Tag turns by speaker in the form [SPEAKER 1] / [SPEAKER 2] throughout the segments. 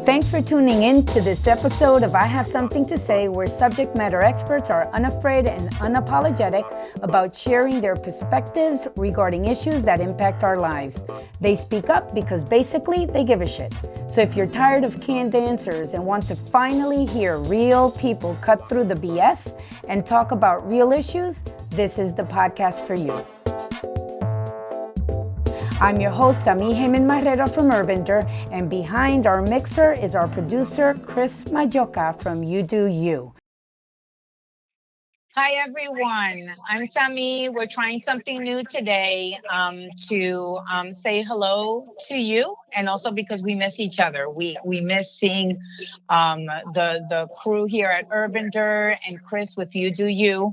[SPEAKER 1] Thanks for tuning in to this episode of I Have Something to Say, where subject matter experts are unafraid and unapologetic about sharing their perspectives regarding issues that impact our lives. They speak up because basically they give a shit. So if you're tired of canned answers and want to finally hear real people cut through the BS and talk about real issues, this is the podcast for you. I'm your host, Sami Heyman Marrero from Urbender, and behind our mixer is our producer, Chris Majoka from You Do You.
[SPEAKER 2] Hi, everyone. I'm Sami. We're trying something new today to say hello to you, and also because we miss each other. We miss seeing the crew here at Urbender and Chris with You Do You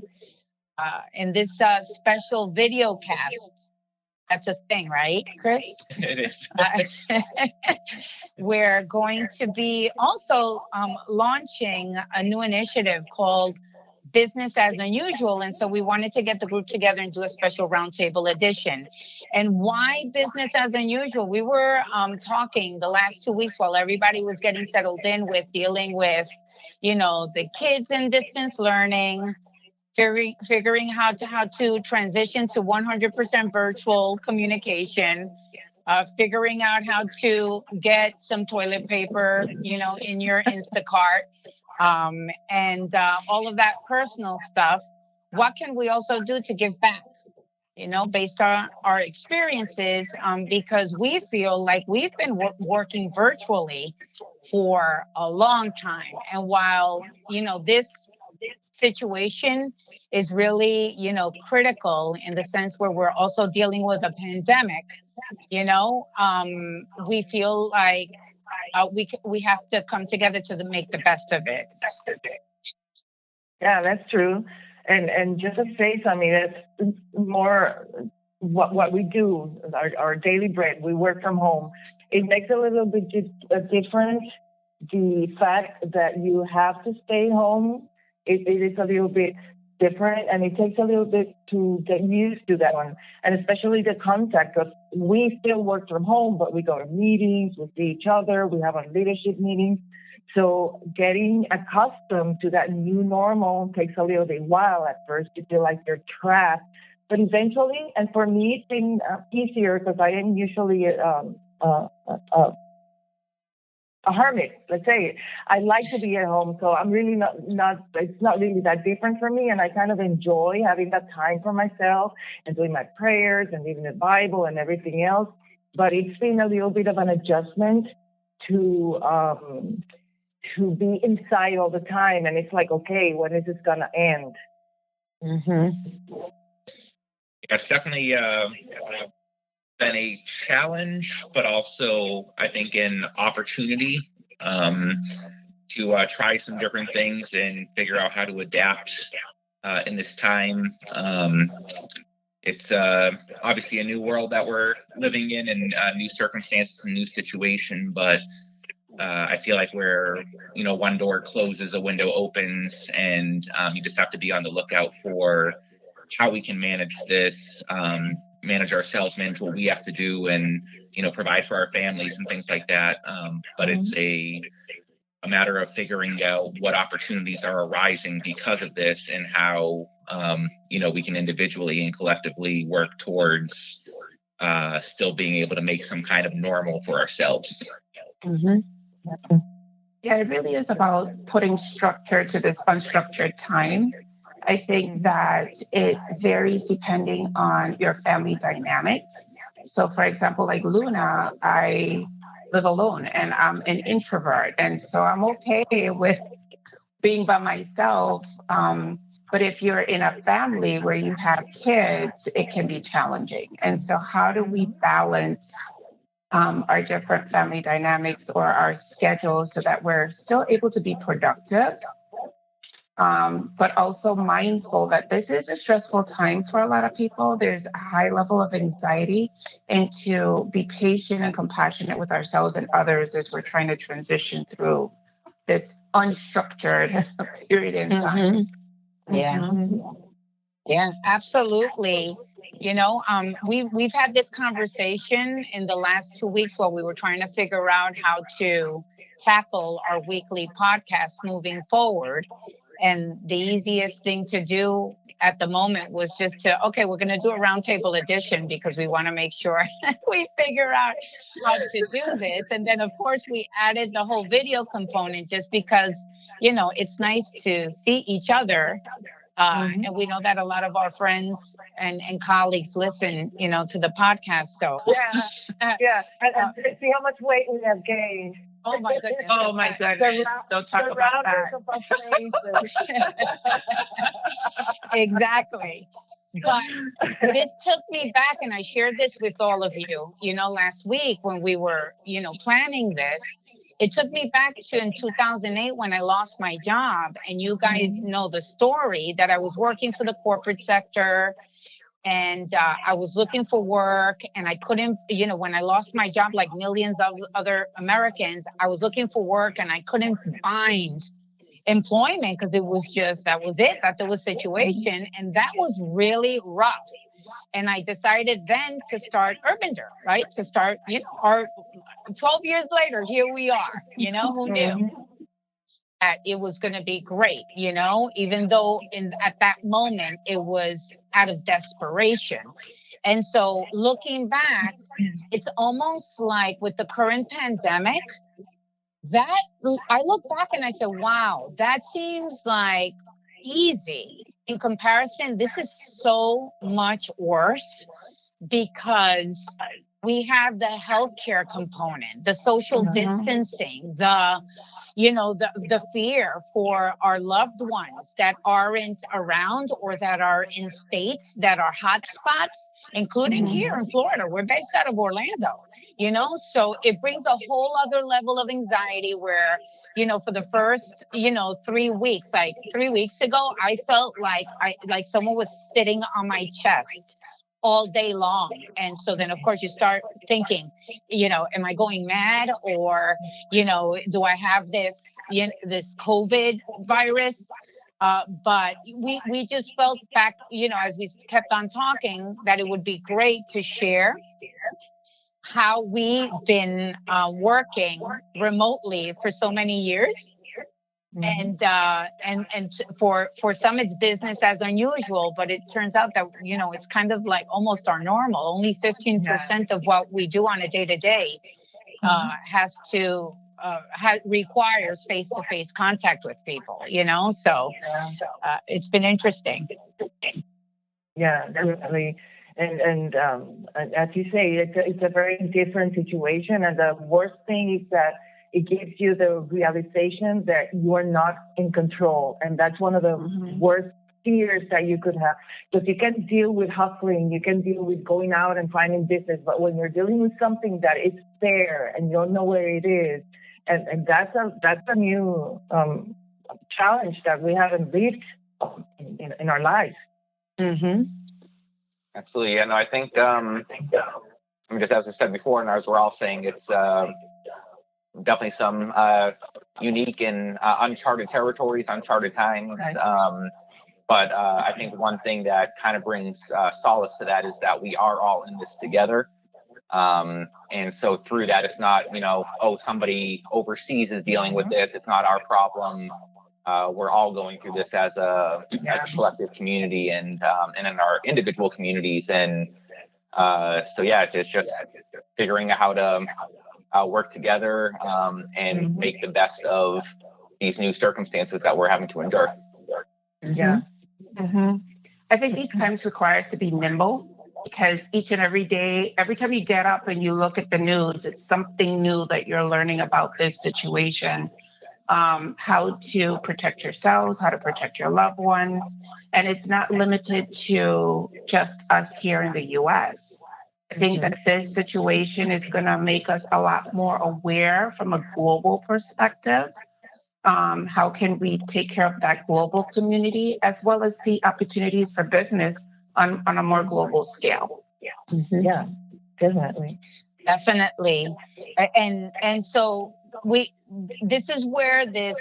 [SPEAKER 2] in this special video cast. That's a thing, right, Chris?
[SPEAKER 3] It is.
[SPEAKER 2] We're going to be also launching a new initiative called Business as Unusual. And so we wanted to get the group together and do a special roundtable edition. And why Business as Unusual? We were talking the last 2 weeks while everybody was getting settled in with dealing with, the kids in distance learning, figuring how to transition to 100% virtual communication, figuring out how to get some toilet paper, in your Instacart, and all of that personal stuff. What can we also do to give back, based on our experiences, because we feel like we've been working virtually for a long time. And while, this situation is really, critical in the sense where we're also dealing with a pandemic, we feel like we have to come together to make the best of it.
[SPEAKER 4] Yeah, that's true. And just to say something, that's more what we do, our daily bread. We work from home. It makes a little bit different. The fact that you have to stay home, it is a little bit different, and it takes a little bit to get used to that one, and especially the contact, because we still work from home, but we go to meetings, we see each other, we have our leadership meetings. So getting accustomed to that new normal takes a little bit while. At first you feel like you're trapped, but eventually, and for me it's been easier because I am usually a hermit, let's say. I like to be at home, so I'm really not, it's not really that different for me, and I kind of enjoy having that time for myself and doing my prayers and reading the Bible and everything else. But it's been a little bit of an adjustment to be inside all the time, and it's like, okay, when is this gonna end?
[SPEAKER 2] Mm-hmm.
[SPEAKER 3] It's definitely been a challenge, but also I think an opportunity to try some different things and figure out how to adapt in this time. It's obviously a new world that we're living in, and new circumstances and new situation, but I feel like where, one door closes, a window opens, and you just have to be on the lookout for how we can manage this, manage ourselves, manage what we have to do, and provide for our families and things like that. But it's a matter of figuring out what opportunities are arising because of this, and how we can individually and collectively work towards still being able to make some kind of normal for ourselves.
[SPEAKER 2] Mm-hmm.
[SPEAKER 5] Yeah, it really is about putting structure to this unstructured time. I think that it varies depending on your family dynamics. So, for example, like Luna, I live alone and I'm an introvert. And so I'm okay with being by myself. But if you're in a family where you have kids, it can be challenging. And so how do we balance our different family dynamics or our schedules so that we're still able to be productive? But also mindful that this is a stressful time for a lot of people. There's a high level of anxiety, and to be patient and compassionate with ourselves and others as we're trying to transition through this unstructured period in time.
[SPEAKER 2] Mm-hmm. Yeah. Mm-hmm. Yeah, absolutely. We've had this conversation in the last 2 weeks while we were trying to figure out how to tackle our weekly podcast moving forward. And the easiest thing to do at the moment was just we're going to do a roundtable edition because we want to make sure we figure out how to do this. And then, of course, we added the whole video component just because, it's nice to see each other. And we know that a lot of our friends and colleagues listen, to the podcast. So
[SPEAKER 4] yeah, and see how much weight we have gained.
[SPEAKER 2] Oh my goodness!
[SPEAKER 5] Oh my goodness! Don't talk about that.
[SPEAKER 2] Exactly. But this took me back, and I shared this with all of you, last week when we were, planning this. It took me back to in 2008 when I lost my job. And you guys know the story that I was working for the corporate sector and I was looking for work and I couldn't, when I lost my job, like millions of other Americans, I was looking for work and I couldn't find employment because it was just, that was the situation. And that was really rough. And I decided then to start Urbander, right? To start, our 12 years later, here we are, who knew that it was going to be great, even though at that moment it was out of desperation. And so looking back, it's almost like with the current pandemic, that I look back and I said, wow, that seems like easy. In comparison, this is so much worse because we have the healthcare component, the social distancing, the fear for our loved ones that aren't around or that are in states that are hot spots, including here in Florida. We're based out of Orlando, so it brings a whole other level of anxiety where, for the first, 3 weeks, like 3 weeks ago, I felt like someone was sitting on my chest all day long. And so then, of course, you start thinking, am I going mad or, do I have this, this COVID virus? But we just felt back, as we kept on talking, that it would be great to share how we've been working remotely for so many years. And for some it's business as unusual, but it turns out that it's kind of like almost our normal. Only 15% of what we do on a day-to-day requires face-to-face contact with people. So it's been interesting.
[SPEAKER 4] Yeah, definitely. And as you say, it's a very different situation, and the worst thing is that it gives you the realization that you are not in control. And that's one of the worst fears that you could have. Because you can deal with hustling, you can deal with going out and finding business. But when you're dealing with something that is there and you don't know where it is, and that's a new challenge that we haven't lived in our lives.
[SPEAKER 3] Absolutely. And I think, just as I said before, and as we're all saying, it's definitely some unique and uncharted territories, uncharted times. But I think one thing that kind of brings solace to that is that we are all in this together. And so through that, it's not, somebody overseas is dealing with this. It's not our problem. We're all going through this as a collective community and in our individual communities. And it's just figuring out how to work together and make the best of these new circumstances that we're having to endure.
[SPEAKER 5] I think these times require us to be nimble because each and every day, every time you get up and you look at the news, it's something new that you're learning about this situation. How to protect yourselves, how to protect your loved ones. And it's not limited to just us here in the US. I think that this situation is going to make us a lot more aware from a global perspective. How can we take care of that global community as well as see opportunities for business on a more global scale?
[SPEAKER 4] Yeah, definitely.
[SPEAKER 2] And so this is where this,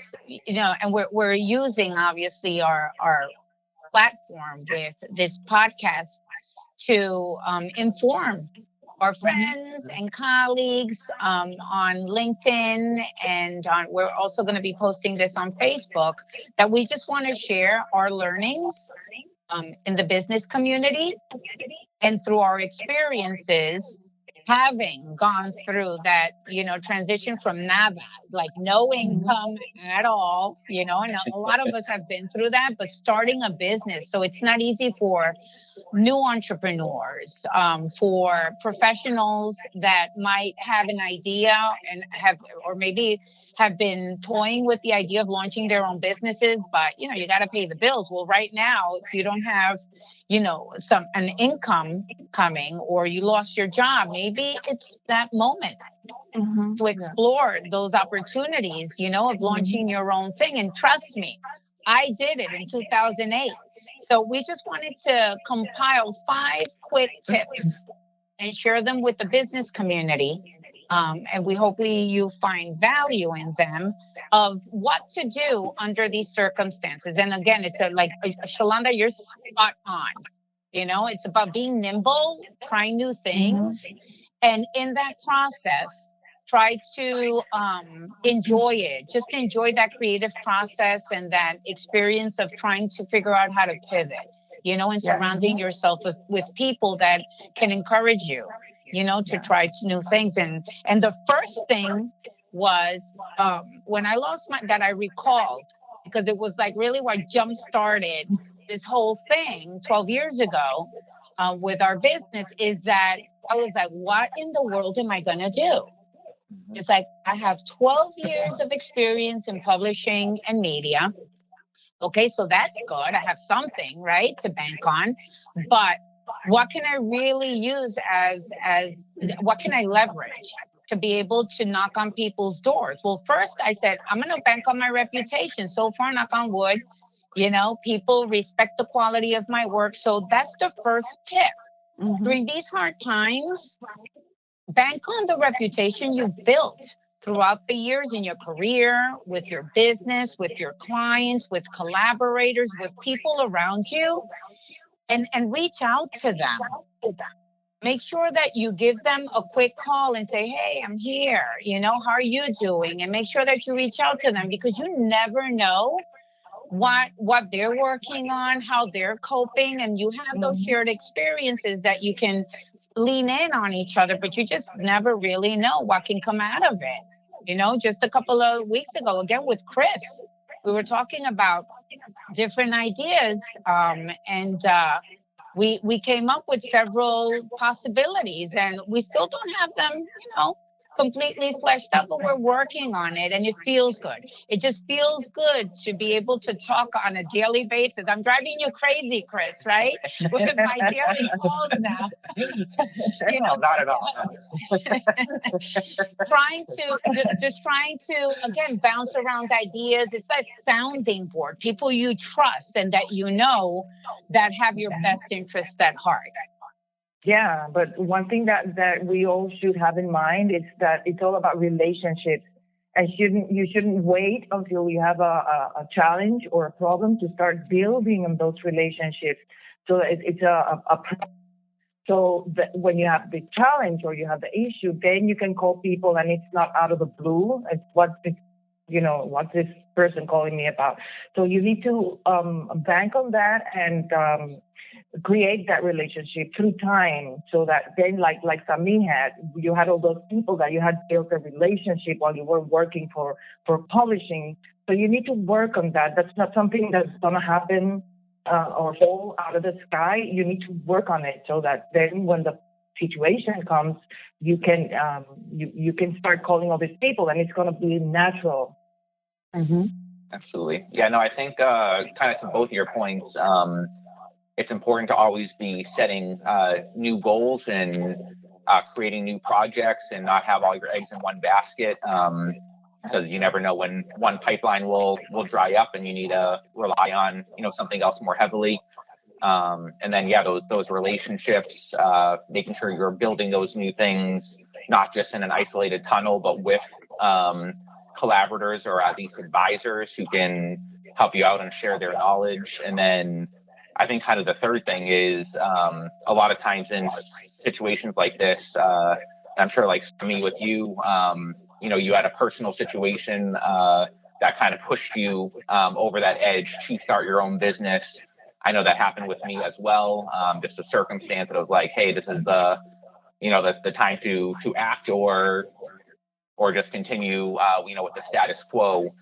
[SPEAKER 2] and we're using obviously our platform with this podcast to inform our friends and colleagues on LinkedIn, and we're also going to be posting this on Facebook, that we just want to share our learnings in the business community and through our experiences, having gone through that, transition from nada, like no income at all, and a lot of us have been through that, but starting a business. So it's not easy for new entrepreneurs, for professionals that might have an idea and or maybe have been toying with the idea of launching their own businesses, but you got to pay the bills. Well, right now, if you don't have, an income coming, or you lost your job, maybe it's that moment to explore those opportunities, of launching your own thing. And trust me, I did it in 2008. So we just wanted to compile 5 quick tips and share them with the business community. And we hopefully you find value in them, of what to do under these circumstances. And again, it's Shalanda, you're spot on. It's about being nimble, trying new things. And in that process, try to enjoy it. Just enjoy that creative process and that experience of trying to figure out how to pivot, and surrounding yourself with people that can encourage you, to try new things. And the first thing was when I lost that I recalled, because it was like really what jump started this whole thing 12 years ago with our business, is that I was like, what in the world am I going to do? It's like, I have 12 years of experience in publishing and media. Okay, so that's good. I have something, right, to bank on. But what can I really use what can I leverage to be able to knock on people's doors? Well, first I said, I'm going to bank on my reputation. So far, knock on wood, people respect the quality of my work. So that's the first tip. During these hard times, bank on the reputation you've built throughout the years in your career, with your business, with your clients, with collaborators, with people around you, and reach out to them. Make sure that you give them a quick call and say, hey, I'm here. How are you doing? And make sure that you reach out to them, because you never know what they're working on, how they're coping, and you have those shared experiences that you can lean in on each other, but you just never really know what can come out of it. Just a couple of weeks ago, again with Chris, we were talking about different ideas, and we came up with several possibilities, and we still don't have them, completely fleshed out, but we're working on it, and it feels good. It just feels good to be able to talk on a daily basis. I'm driving you crazy, Chris, right? With my daily calls now.
[SPEAKER 3] Not at all.
[SPEAKER 2] trying to, again, bounce around ideas. It's like sounding board, people you trust and that that have your best interest at heart.
[SPEAKER 4] Yeah, but one thing that we all should have in mind is that it's all about relationships, and you shouldn't wait until you have a challenge or a problem to start building on those relationships. So it's so that when you have the challenge or you have the issue, then you can call people, and it's not out of the blue. It's what's this person calling me about. So you need to bank on that and create that relationship through time, so that then, like Sami had, you had all those people that you had built a relationship while you were working for publishing. So you need to work on that. That's not something that's going to happen or fall out of the sky. You need to work on it, so that then when the situation comes, you can you can start calling all these people, and it's going to be natural.
[SPEAKER 3] Absolutely. Yeah, no, I think kind of to both of your points, it's important to always be setting new goals and creating new projects, and not have all your eggs in one basket, because you never know when one pipeline will dry up and you need to rely on something else more heavily. And then those relationships, making sure you're building those new things, not just in an isolated tunnel, but with collaborators or at least advisors who can help you out and share their knowledge. And then I think kind of the third thing is a lot of times in situations like this, I'm sure like me with you, you had a personal situation that kind of pushed you over that edge to start your own business. I know that happened with me as well. Just a circumstance that was like, hey, this is the time to act or just continue, with the status quo.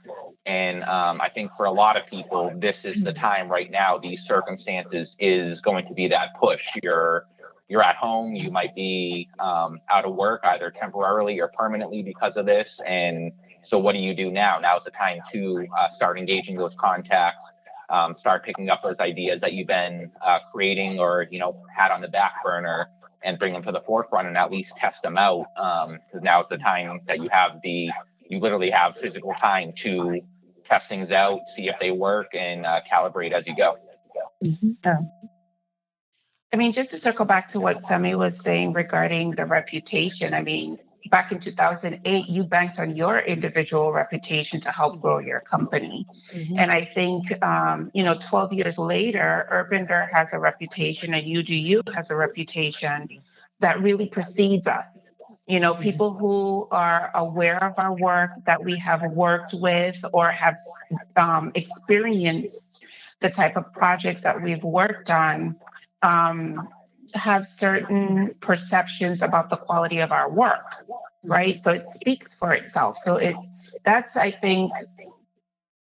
[SPEAKER 3] And I think for a lot of people, this is the time right now. These circumstances is going to be that push. You're at home. You might be out of work, either temporarily or permanently because of this. And so, what do you do now? Now is the time to start engaging those contacts. Start picking up those ideas that you've been creating or had on the back burner, and bring them to the forefront and at least test them out. Because now is the time that you literally have physical time to test things out, see if they work, and calibrate as you go.
[SPEAKER 4] Yeah.
[SPEAKER 5] I mean, just to circle back to what Sami was saying regarding the reputation, I mean, back in 2008, you banked on your individual reputation to help grow your company. And I think, 12 years later, Urbander has a reputation and You has a reputation that really precedes us. People who are aware of our work, that we have worked with or have experienced the type of projects that we've worked on, have certain perceptions about the quality of our work, right? So it speaks for itself. So that's, I think,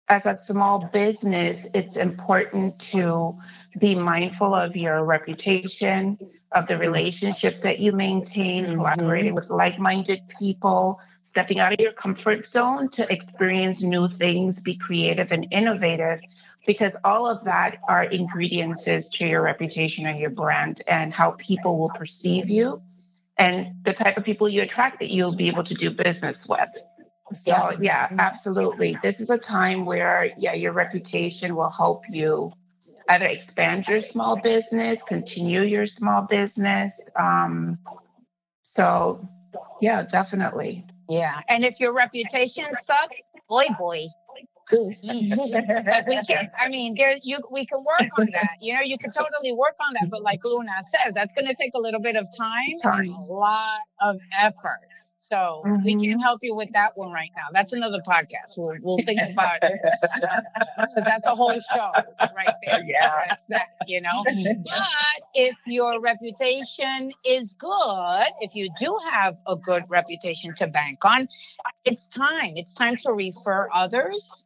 [SPEAKER 5] as a small business, it's important to be mindful of your reputation, of the relationships that you maintain, collaborating with like-minded people, stepping out of your comfort zone to experience new things, be creative and innovative, because all of that are ingredients to your reputation and your brand and how people will perceive you and the type of people you attract that you'll be able to do business with. So, yeah, absolutely. This is a time where, your reputation will help you either expand your small business, continue your small business. So, yeah, definitely.
[SPEAKER 2] Yeah. And if your reputation sucks, boy. Like we can't. I mean, we can work on that. You can totally work on that. But like Luna says, that's going to take a little bit of time and a lot of effort. So we can help you with that one right now. That's another podcast. We'll think about it. So that's a whole show right there.
[SPEAKER 4] Yeah.
[SPEAKER 2] That's that. But if your reputation is good, if you do have a good reputation to bank on, it's time. It's time to refer others.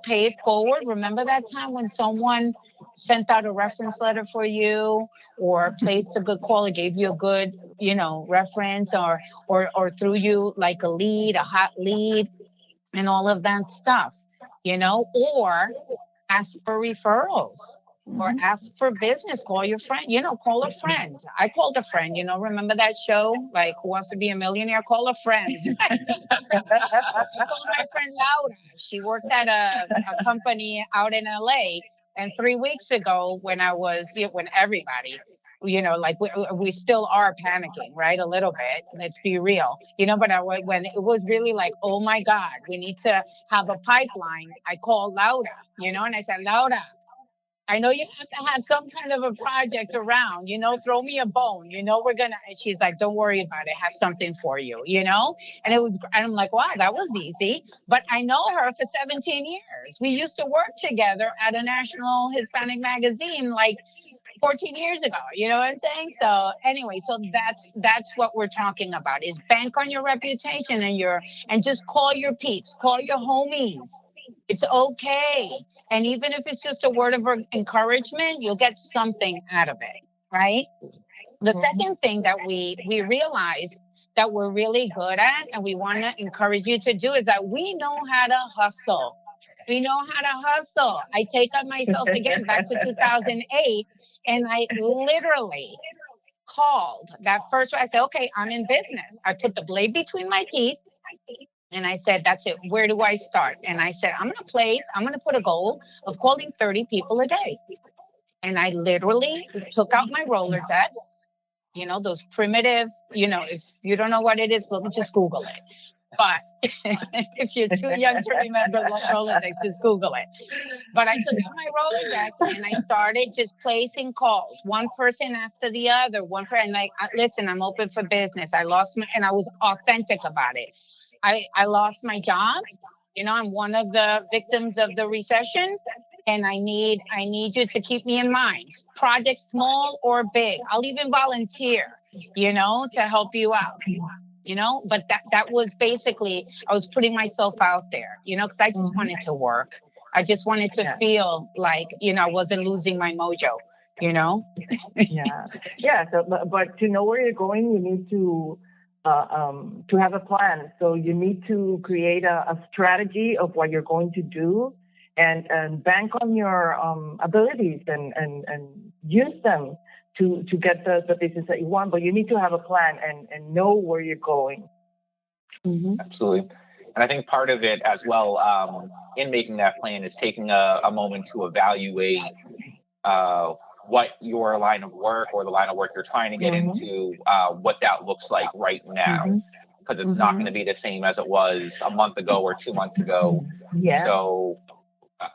[SPEAKER 2] Pay it forward. Remember that time when someone sent out a reference letter for you or placed a good call or gave you a good, reference or threw you like a hot lead and all of that stuff, or ask for referrals. Or ask for business. Call your friend. Call a friend. I called a friend. Remember that show, like Who Wants to Be a Millionaire? Call a friend. I called my friend Laura. She works at a company out in LA. And 3 weeks ago, when everybody, like we still are panicking, right? A little bit. Let's be real. But when it was really like, oh my God, we need to have a pipeline. I called Laura. And I said, Laura, I know you have to have some kind of a project around, throw me a bone, and she's like, don't worry about it. I have something for you, and and I'm like, wow, that was easy. But I know her for 17 years. We used to work together at a national Hispanic magazine, like 14 years ago, you know what I'm saying? So anyway, so that's what we're talking about is bank on your reputation and just call your peeps, call your homies. It's okay. And even if it's just a word of encouragement, you'll get something out of it, right? The second thing that we realize that we're really good at and we want to encourage you to do is that we know how to hustle. We know how to hustle. I take on myself again back to 2008, and I literally called that first one. I said, okay, I'm in business. I put the blade between my teeth. And I said, that's it. Where do I start? And I said, I'm going to put a goal of calling 30 people a day. And I literally took out my Rolodex, those primitive, if you don't know what it is, let me just Google it. But if you're too young to remember Rolodex, just Google it. But I took out my Rolodex and I started just placing calls, one person after the other, one person. Like, listen, I'm open for business. I lost my, and I was authentic about it. I lost my job. You know, I'm one of the victims of the recession, and I need you to keep me in mind. Project small or big. I'll even volunteer, you know, to help you out. You know, but that was basically, I was putting myself out there, you know, because I just wanted to work. I just wanted to feel like, you know, I wasn't losing my mojo, you know?
[SPEAKER 4] Yeah. So, but to know where you're going, you need to have a plan. So you need to create a strategy of what you're going to do, and bank on your abilities and use them to get the business that you want. But you need to have a plan and know where you're going.
[SPEAKER 3] Absolutely. And I think part of it as well, in making that plan, is taking a moment to evaluate what your line of work or the line of work you're trying to get into, what that looks like right now. Because it's not going to be the same as it was a month ago or 2 months ago. So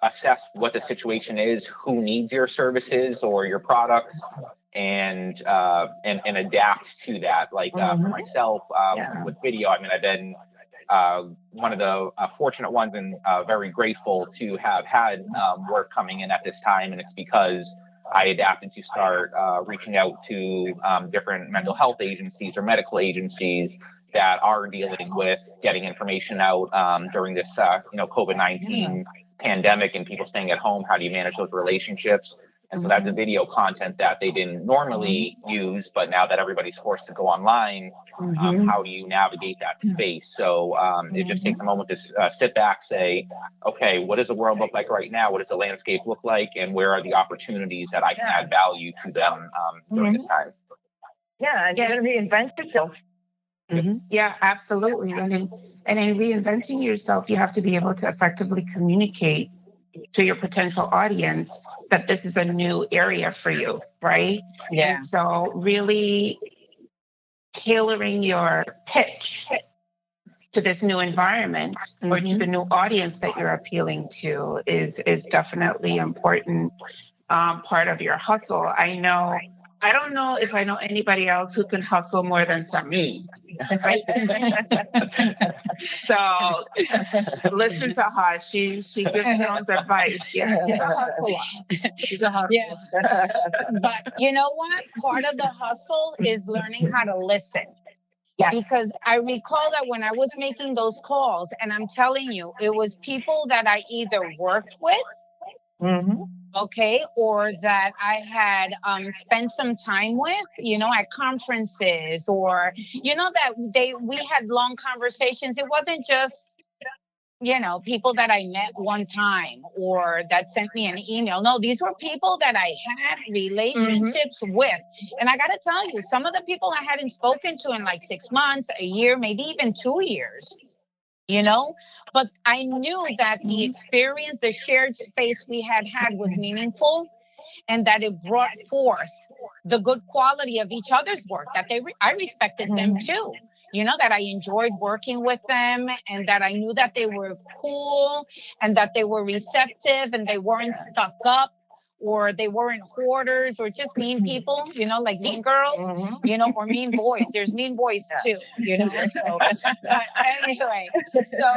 [SPEAKER 3] assess what the situation is, who needs your services or your products, and adapt to that. Like for myself, with video, I mean, I've been one of the fortunate ones, and very grateful to have had work coming in at this time. And it's because I adapted to start reaching out to different mental health agencies or medical agencies that are dealing with getting information out during this COVID-19 pandemic and people staying at home. How do you manage those relationships? And so that's a video content that they didn't normally use, but now that everybody's forced to go online, how do you navigate that space? So it just takes a moment to sit back, say, okay, what does the world look like right now? What does the landscape look like? And where are the opportunities that I can add value to them during this time?
[SPEAKER 4] Yeah, and reinvent yourself.
[SPEAKER 5] Yeah, absolutely. And in reinventing yourself, you have to be able to effectively communicate to your potential audience that this is a new area for you, right?
[SPEAKER 2] Yeah.
[SPEAKER 5] And so really tailoring your pitch to this new environment or to the new audience that you're appealing to is definitely important part of your hustle. I don't know if I know anybody else who can hustle more than Sami. Right? So listen to her. She gives Jones advice. Yeah, she's a hustler. She's a hustler.
[SPEAKER 2] Yeah. But you know what? Part of the hustle is learning how to listen. Yeah. Because I recall that when I was making those calls, and I'm telling you, it was people that I either worked with, okay, or that I had spent some time with, you know, at conferences, or, you know, that we had long conversations. It wasn't just, you know, people that I met one time or that sent me an email. No, these were people that I had relationships with. And I got to tell you, some of the people I hadn't spoken to in like 6 months, a year, maybe even 2 years. You know, but I knew that the experience, the shared space we had was meaningful, and that it brought forth the good quality of each other's work, that I respected them too. You know, that I enjoyed working with them, and that I knew that they were cool and that they were receptive and they weren't stuck up, or they weren't hoarders or just mean people, you know, like mean girls, you know, or mean boys. There's mean boys too, you know. So, but anyway, so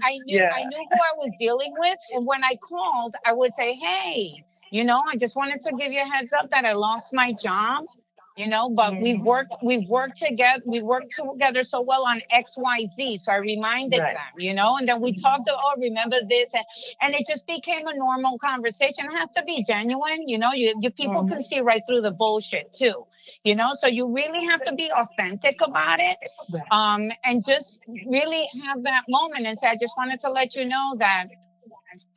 [SPEAKER 2] I knew who I was dealing with, and when I called, I would say, hey, you know, I just wanted to give you a heads up that I lost my job. You know, but we've worked together so well on XYZ. So I reminded them, you know, and then we talked about, remember this, and it just became a normal conversation. It has to be genuine, you know, you people can see right through the bullshit too, you know, so you really have to be authentic about it, and just really have that moment and say, I just wanted to let you know that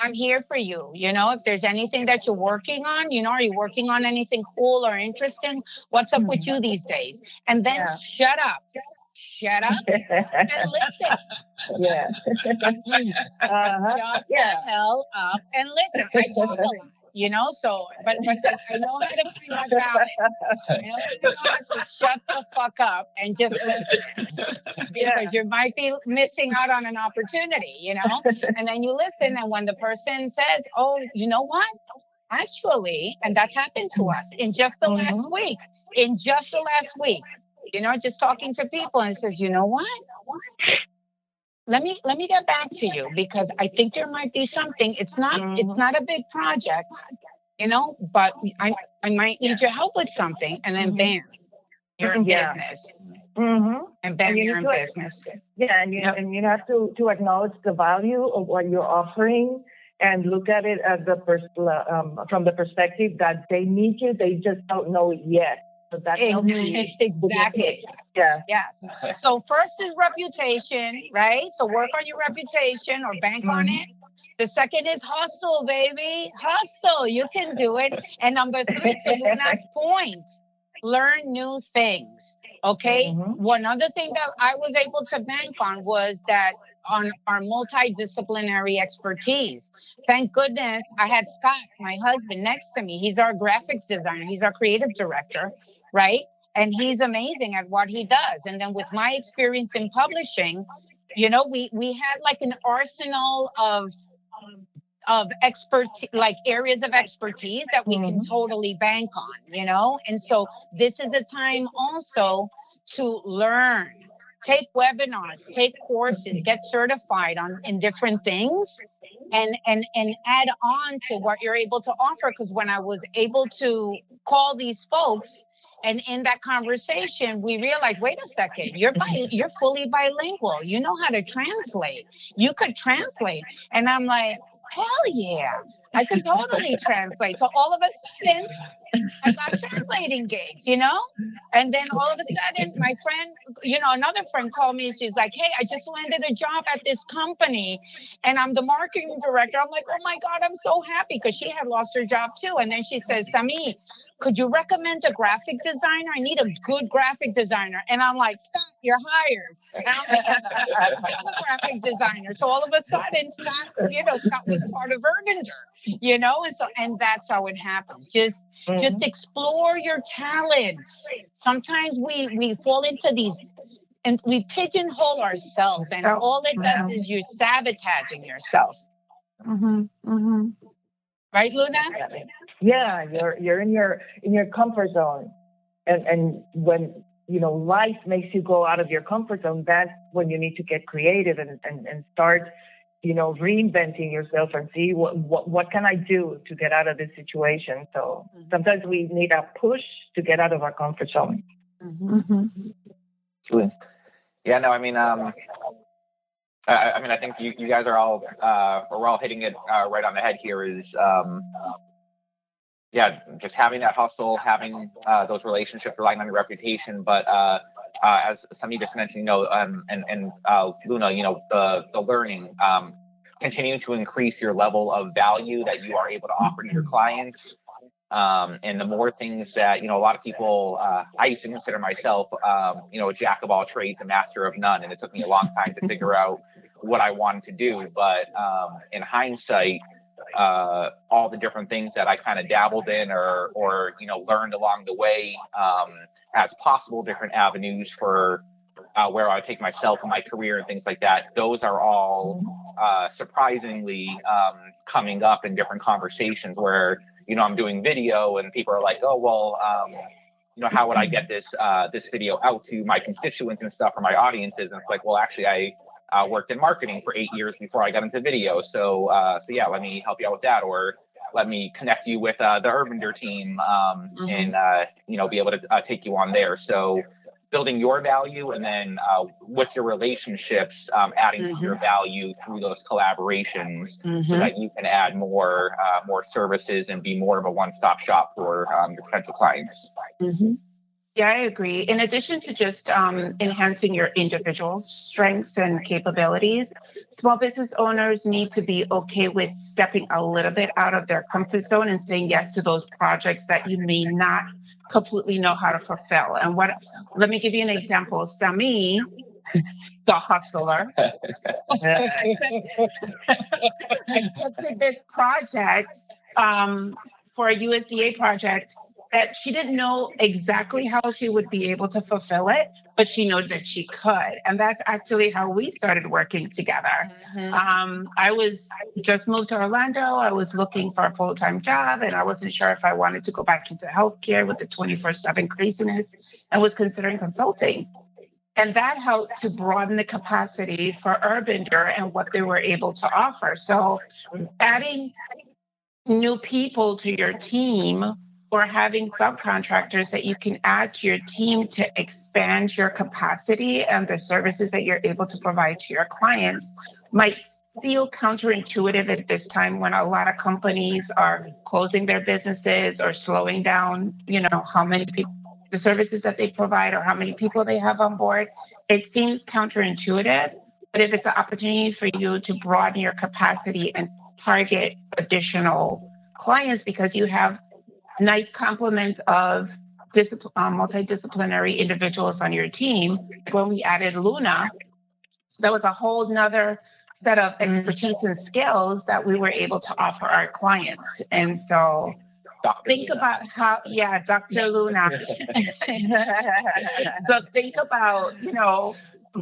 [SPEAKER 2] I'm here for you. You know, if there's anything that you're working on, you know, are you working on anything cool or interesting? What's up with you these days? And then shut up and listen. Shut the hell up and listen. I talk a lot. So, but I know how to find that balance. I know how to shut the fuck up and just listen because you might be missing out on an opportunity, and then you listen. And when the person says, oh, you know what? Actually, and that's happened to us in just the last week, just talking to people and says, you know what? Let me get back to you because I think there might be something. It's not a big project, but I might need your help with something. And then bam, you're in business. And bam, you're in business.
[SPEAKER 4] Yeah, and you have to acknowledge the value of what you're offering and look at it as from the perspective that they need you, they just don't know it yet. So that's
[SPEAKER 2] exactly.
[SPEAKER 4] Yeah.
[SPEAKER 2] So first is reputation, right? So work on your reputation or bank on it. The second is hustle, baby. Hustle. You can do it. And number 3, to Luna's point, learn new things. Okay. One other thing that I was able to bank on was that on our multidisciplinary expertise. Thank goodness I had Scott, my husband, next to me. He's our graphics designer. He's our creative director, right? And he's amazing at what he does. And then with my experience in publishing, we had like an arsenal of expertise, like areas of expertise that we can totally bank on, And so this is a time also to learn, take webinars, take courses, get certified in different things and add on to what you're able to offer. Because when I was able to call these folks and in that conversation, we realized, wait a second, you're fully bilingual. You know how to translate. You could translate. And I'm like, hell yeah, I could totally translate. So all of a sudden, I got translating gigs, And then all of a sudden, my friend, another friend called me. She's like, hey, I just landed a job at this company and I'm the marketing director. I'm like, oh my God, I'm so happy because she had lost her job too. And then she says, Sami, could you recommend a graphic designer? I need a good graphic designer. And I'm like, Scott, you're hired. And I'm like, I'm a graphic designer. So all of a sudden, Scott was part of Urbander, and that's how it happens. Just explore your talents. Sometimes we fall into these and we pigeonhole ourselves, and all it does is you're sabotaging yourself. Right, Luna?
[SPEAKER 4] Yeah, you're in your comfort zone, and when life makes you go out of your comfort zone, that's when you need to get creative and start reinventing yourself and see what can I do to get out of this situation. So sometimes we need a push to get out of our comfort zone.
[SPEAKER 3] Yeah, no, I mean, I think you guys are all we're all hitting it right on the head here. Is just having that hustle, having those relationships, relying on your reputation, but as Sami just mentioned, and Luna, the learning, continuing to increase your level of value that you are able to offer to your clients. And the more things that, a lot of people, I used to consider myself, a jack of all trades, a master of none. And it took me a long time to figure out what I wanted to do. But in hindsight, all the different things that I kind of dabbled in or learned along the way as possible different avenues for where I would take myself and my career and things like that, those are all surprisingly coming up in different conversations where, I'm doing video and people are like, oh, well, how would I get this video out to my constituents and stuff or my audiences? And it's like, well, actually, I worked in marketing for 8 years before I got into video. So yeah, let me help you out with that. Or let me connect you with the Urbander team and, be able to take you on there. So building your value and then with your relationships, adding to your value through those collaborations so that you can add more services and be more of a one-stop shop for your potential clients.
[SPEAKER 5] Yeah, I agree. In addition to just enhancing your individual strengths and capabilities, small business owners need to be okay with stepping a little bit out of their comfort zone and saying yes to those projects that you may not completely know how to fulfill. And let me give you an example. Sami, the hustler, accepted this project for a USDA project that she didn't know exactly how she would be able to fulfill it, but she knew that she could. And that's actually how we started working together. I was just moved to Orlando. I was looking for a full-time job, and I wasn't sure if I wanted to go back into healthcare with the 24/7 craziness, and was considering consulting. And that helped to broaden the capacity for Urbander and what they were able to offer. So adding new people to your team or having subcontractors that you can add to your team to expand your capacity and the services that you're able to provide to your clients might feel counterintuitive at this time when a lot of companies are closing their businesses or slowing down, how many people, the services that they provide or how many people they have on board. It seems counterintuitive, but if it's an opportunity for you to broaden your capacity and target additional clients because you have nice complement of multidisciplinary individuals on your team. When we added Luna, that was a whole nother set of expertise and skills that we were able to offer our clients. And so think about how, Dr. Luna. So think about,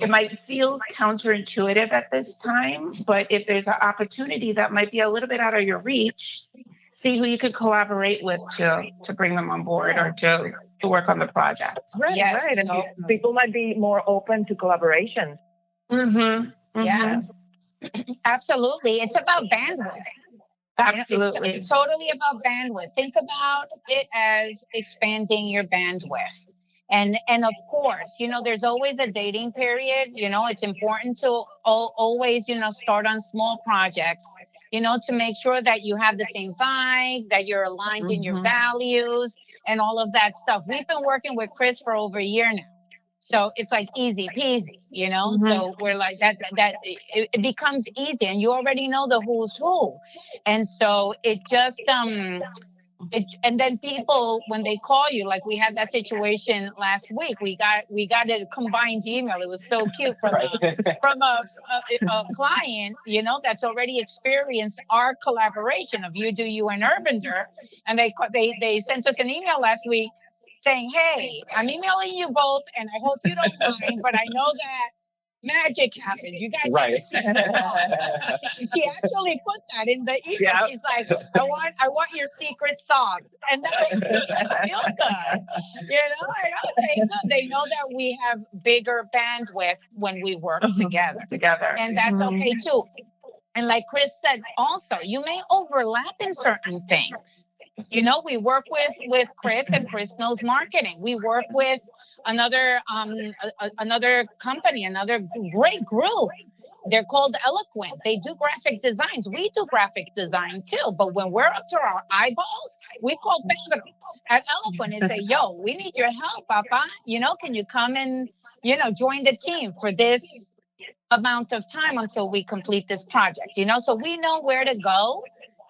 [SPEAKER 5] it might feel counterintuitive at this time, but if there's an opportunity that might be a little bit out of your reach, see who you could collaborate with to bring them on board or to work on the project.
[SPEAKER 4] Right, yes, right. And people might be more open to collaboration.
[SPEAKER 2] Yeah, absolutely. It's about bandwidth.
[SPEAKER 5] Absolutely.
[SPEAKER 2] It's totally about bandwidth. Think about it as expanding your bandwidth. And of course, there's always a dating period. It's important to always, start on small projects, to make sure that you have the same vibe, that you're aligned in your values and all of that stuff. We've been working with Chris for over a year now. So it's like easy peasy, So we're like that it becomes easy and you already know the who's who. And so it just, and then people, when they call you, like we had that situation last week, we got a combined email. It was so cute from a client, that's already experienced our collaboration of You Do You and Urbander. And they sent us an email last week saying, hey, I'm emailing you both and I hope you don't mind, but I know that magic happens. You guys right. She actually put that in the email. Yep. She's like, I want your secret sauce. And that makes me feel good. Okay, good. They know that we have bigger bandwidth when we work together. And that's okay too. And like Chris said, also, you may overlap in certain things. We work with Chris and Chris knows marketing. We work with another company, another great group. They're called Eloquent. They do graphic designs. We do graphic design too. But when we're up to our eyeballs, we call Pedro at Eloquent and say, yo, we need your help, Papa. Can you come and, join the team for this amount of time until we complete this project, So we know where to go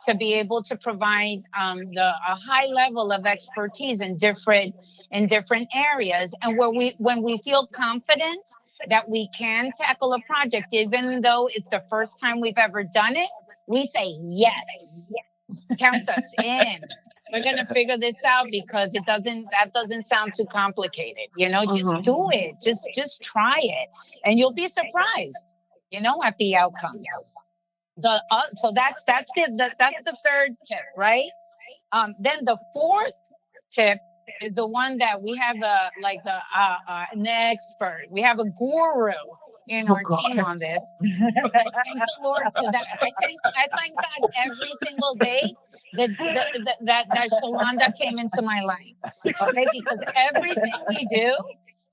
[SPEAKER 2] to be able to provide a high level of expertise in different areas. And when we feel confident that we can tackle a project, even though it's the first time we've ever done it, we say, yes, count us in. We're going to figure this out because that doesn't sound too complicated. Just do it. Just try it. And you'll be surprised, at the outcomes. So that's the third tip, right? Then the fourth tip is the one that we have an expert. We have a guru in our team on this. I thank the Lord for that. I thank God every single day that Shalonda came into my life. Okay, because everything we do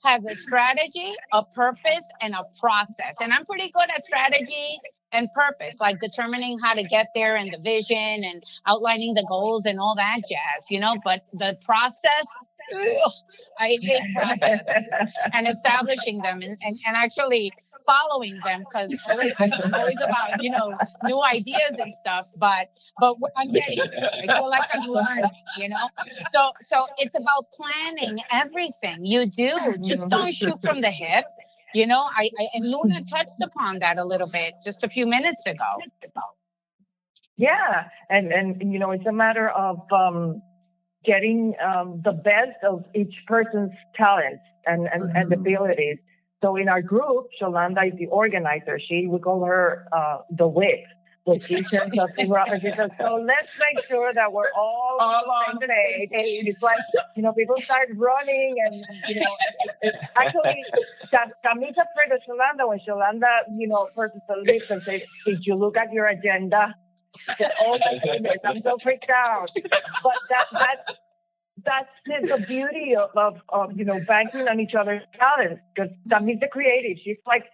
[SPEAKER 2] has a strategy, a purpose, and a process. And I'm pretty good at strategy and purpose, like determining how to get there and the vision and outlining the goals and all that jazz, but the process, I hate process and establishing them and actually following them because it's always about, new ideas and stuff, but I'm getting it. I feel like I'm learning, So it's about planning everything you do. Just don't shoot from the hip. And Luna touched upon that a little bit just a few minutes ago.
[SPEAKER 4] Yeah, and it's a matter of getting the best of each person's talents and abilities. So in our group, Sholanda is the organizer. We call her the whip. So she turns us around and she says, so let's make sure that we're all on the same page. It's like, people start running and actually, Tamika's afraid of Sholanda. When Sholanda, first lips and says, did you look at your agenda? I said, oh my goodness, I'm so freaked out. But that's the beauty of banking on each other's talents, because Tami's the creative. She's like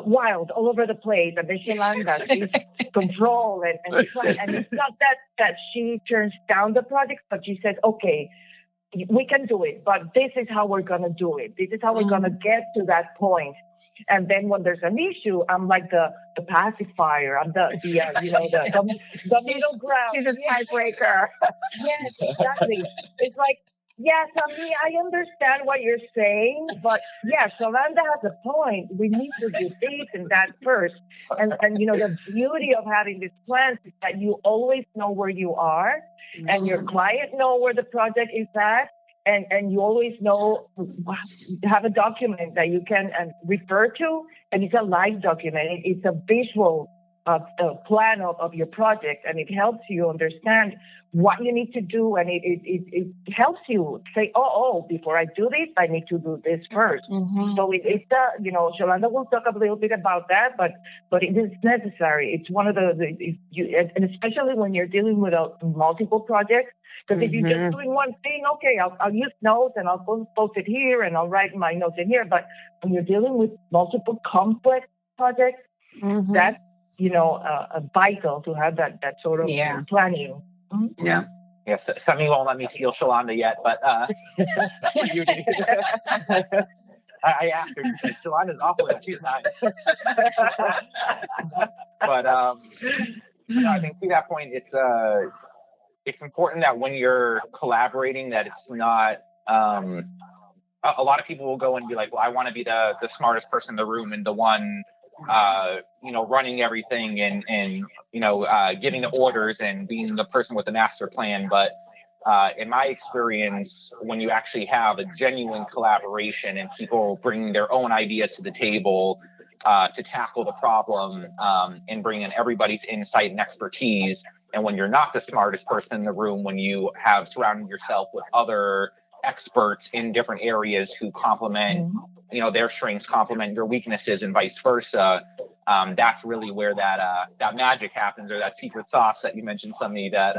[SPEAKER 4] wild all over the place, and then Sholanda, she's control and it's not that she turns down the project, but she says, okay, we can do it, but this is how we're gonna do it. This is how we're gonna get to that point. And then when there's an issue, I'm like the pacifier. I'm the middle ground.
[SPEAKER 5] She's a tiebreaker.
[SPEAKER 4] Yes, exactly. It's like, yes, I understand what you're saying, but yeah, Sholanda has a point. We need to do this and that first. And the beauty of having these plans is that you always know where you are, and your client know where the project is at. And you always have a document that you can refer to, and it's a live document. It's a visual plan of your project, and it helps you understand what you need to do, and it helps you say, before I do this, I need to do this first. So it's Sholanda will talk a little bit about that, but it is necessary. It's one of and especially when you're dealing with multiple projects. Because if you're just doing one thing, okay, I'll use notes and I'll post it here and I'll write my notes in here. But when you're dealing with multiple complex projects, that's vital to have that sort of planning.
[SPEAKER 5] Yeah.
[SPEAKER 6] Yes, Sammy won't let me steal Sholanda yet, but I asked her. She said Sholanda's awful. She's nice. But I think to that point, it's important that when you're collaborating, that it's not. A lot of people will go and be like, well, I want to be the smartest person in the room and the one running everything and giving the orders and being the person with the master plan. But in my experience, when you actually have a genuine collaboration and people bringing their own ideas to the table to tackle the problem and bring in everybody's insight and expertise, and when you're not the smartest person in the room, when you have surrounded yourself with other experts in different areas who complement, their strengths complement your weaknesses and vice versa, that's really where that magic happens, or that secret sauce that you mentioned, Sunny, that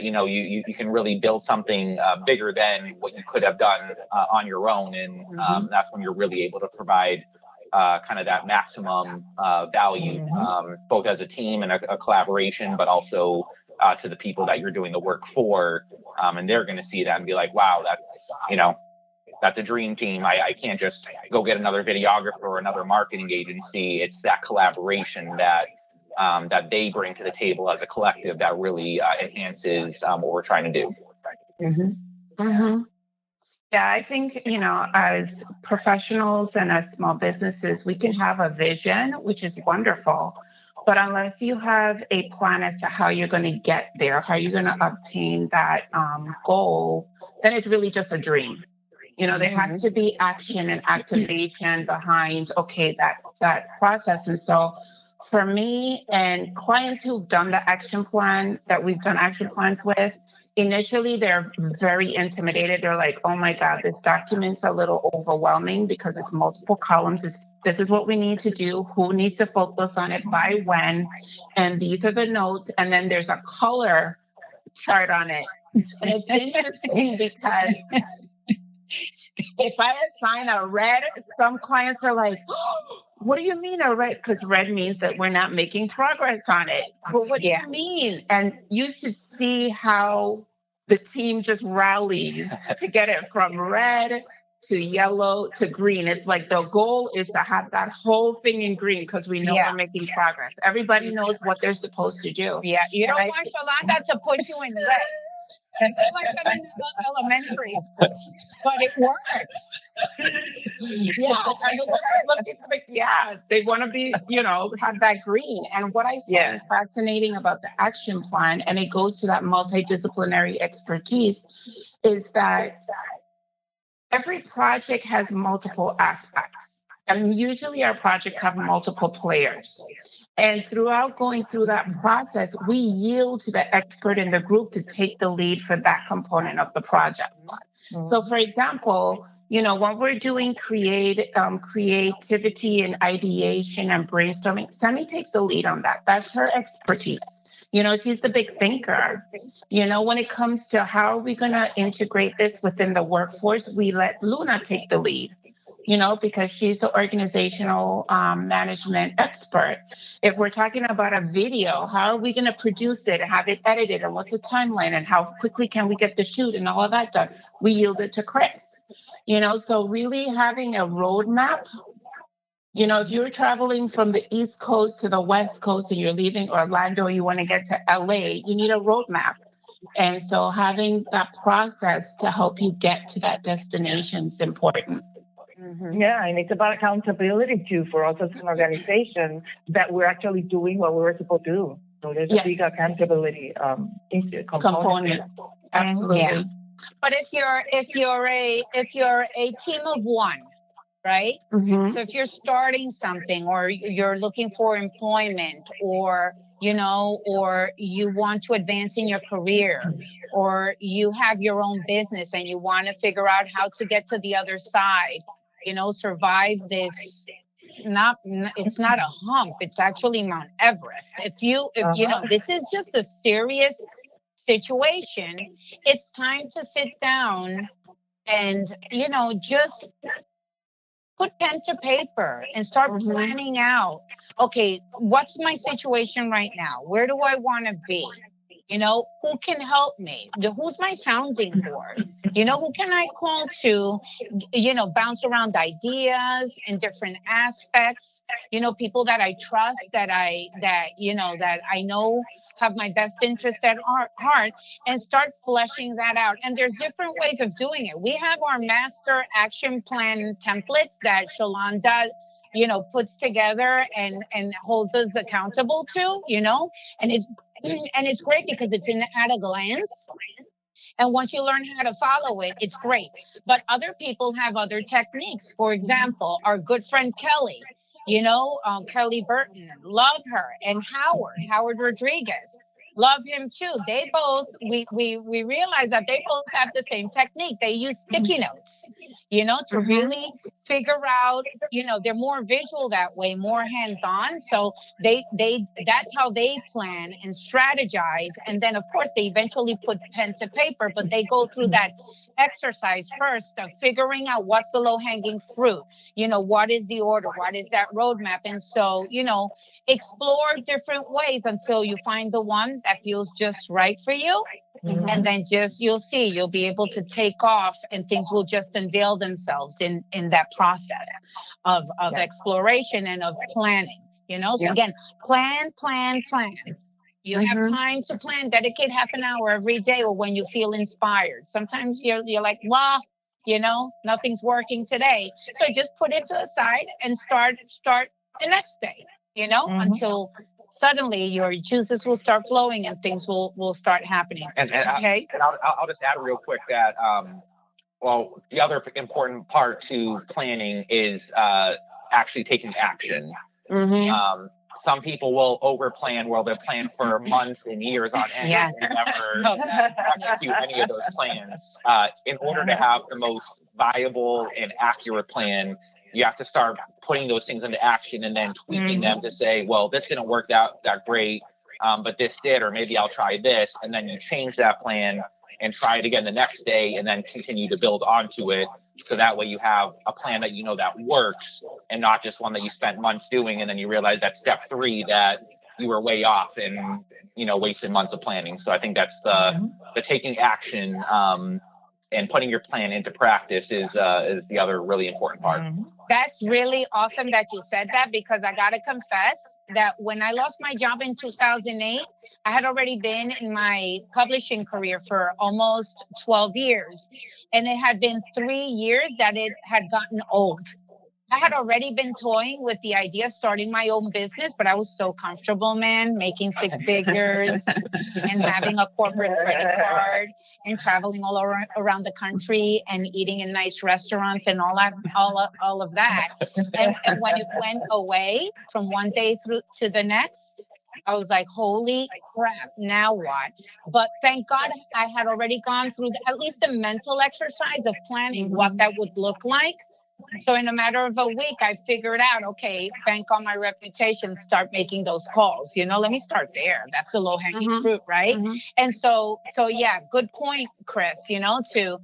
[SPEAKER 6] you can really build something bigger than what you could have done on your own, and that's when you're really able to provide kind of that maximum value, both as a team and a collaboration, but also to the people that you're doing the work for, and they're going to see that and be like, wow, that's a dream team. I can't just go get another videographer or another marketing agency. It's that collaboration that they bring to the table as a collective that really enhances what we're trying to do.
[SPEAKER 5] Yeah, I think, as professionals and as small businesses, we can have a vision, which is wonderful. But unless you have a plan as to how you're going to get there, how you're going to obtain that goal, then it's really just a dream. There has to be action and activation behind, that process. And so for me and clients who've done the action plan that we've done action plans with, initially they're very intimidated. They're like, oh my God, this document's a little overwhelming because it's multiple columns. This is what we need to do. Who needs to focus on it by when? And these are the notes. And then there's a color chart on it. And it's interesting because if I assign a red, some clients are like, oh, what do you mean a red? Because red means that we're not making progress on it. But what do you mean? And you should see how the team just rallies to get it from red to yellow to green. It's like the goal is to have that whole thing in green because we know we're making progress. Everybody knows what they're supposed to do.
[SPEAKER 2] Yeah, you don't want Sholanda to put you in red. It's like I'm in elementary school, but it works. Yeah, it works.
[SPEAKER 5] Yeah, they want to be, have that green. And what I find fascinating about the action plan, and it goes to that multidisciplinary expertise, is that every project has multiple aspects. And usually our projects have multiple players. And throughout going through that process, we yield to the expert in the group to take the lead for that component of the project. So, for example, when we're doing creativity and ideation and brainstorming, Sunny takes the lead on that. That's her expertise. She's the big thinker. When it comes to how are we going to integrate this within the workforce, we let Luna take the lead. Because she's the organizational management expert. If we're talking about a video, how are we going to produce it and have it edited, and what's the timeline, and how quickly can we get the shoot and all of that done? We yield it to Chris. So really having a roadmap. If you're traveling from the East Coast to the West Coast and you're leaving Orlando, you want to get to LA, you need a roadmap. And so having that process to help you get to that destination is important.
[SPEAKER 4] Yeah, and it's about accountability too for us as an organization that we're actually doing what we were supposed to do. So there's a big accountability component.
[SPEAKER 5] Absolutely.
[SPEAKER 2] Yeah. But if you're a team of one, right? So if you're starting something, or you're looking for employment, or or you want to advance in your career, or you have your own business and you want to figure out how to get to the other side, survive this. It's not a hump. It's actually Mount Everest. If this is just a serious situation, it's time to sit down and, just put pen to paper and start planning out, okay, what's my situation right now? Where do I want to be? Who can help me? Who's my sounding board? Who can I call to, bounce around ideas in different aspects, people that I trust, that I know have my best interest at heart, and start fleshing that out. And there's different ways of doing it. We have our master action plan templates that Shalonda puts together and holds us accountable to, and it's great because it's at a glance. And once you learn how to follow it, it's great. But other people have other techniques. For example, our good friend Kelly, Kelly Burton, love her. And Howard Rodriguez, love him too. They both, we realize that they both have the same technique. They use sticky notes, to really figure out, they're more visual that way, more hands-on. So that's how they plan and strategize. And then of course they eventually put pen to paper, but they go through that exercise first of figuring out what's the low-hanging fruit, what is the order, what is that roadmap. And so, explore different ways until you find the one that feels just right for you. And then you'll be able to take off, and things will just unveil themselves in that process of exploration and of planning, So again, plan. You have time to plan, dedicate half an hour every day, or when you feel inspired. Sometimes you're like, well, nothing's working today. So just put it to the side and start the next day, until suddenly your juices will start flowing and things will start happening.
[SPEAKER 6] And I'll just add real quick that, the other important part to planning is actually taking action. Some people will over-plan, where they'll plan for months and years on end and never execute any of those plans. In order to have the most viable and accurate plan, you have to start putting those things into action and then tweaking them to say, well, this didn't work out that great, but this did, or maybe I'll try this. And then you change that plan and try it again the next day, and then continue to build onto it. So that way you have a plan that that works, and not just one that you spent months doing, and then you realize at step 3 that you were way off and wasted months of planning. So I think that's the taking action and putting your plan into practice is the other really important part.
[SPEAKER 2] That's really awesome that you said that, because I got to confess that when I lost my job in 2008, I had already been in my publishing career for almost 12 years. And it had been 3 years that it had gotten old. I had already been toying with the idea of starting my own business, but I was so comfortable, man, making 6 figures and having a corporate credit card and traveling all around the country and eating in nice restaurants and all of that. And when it went away from one day through to the next, I was like, holy crap, now what? But thank God I had already gone through at least the mental exercise of planning what that would look like. So in a matter of a week, I figured out, okay, bank on my reputation, start making those calls. Let me start there. That's the low hanging fruit, right? And so yeah, good point, Chris. To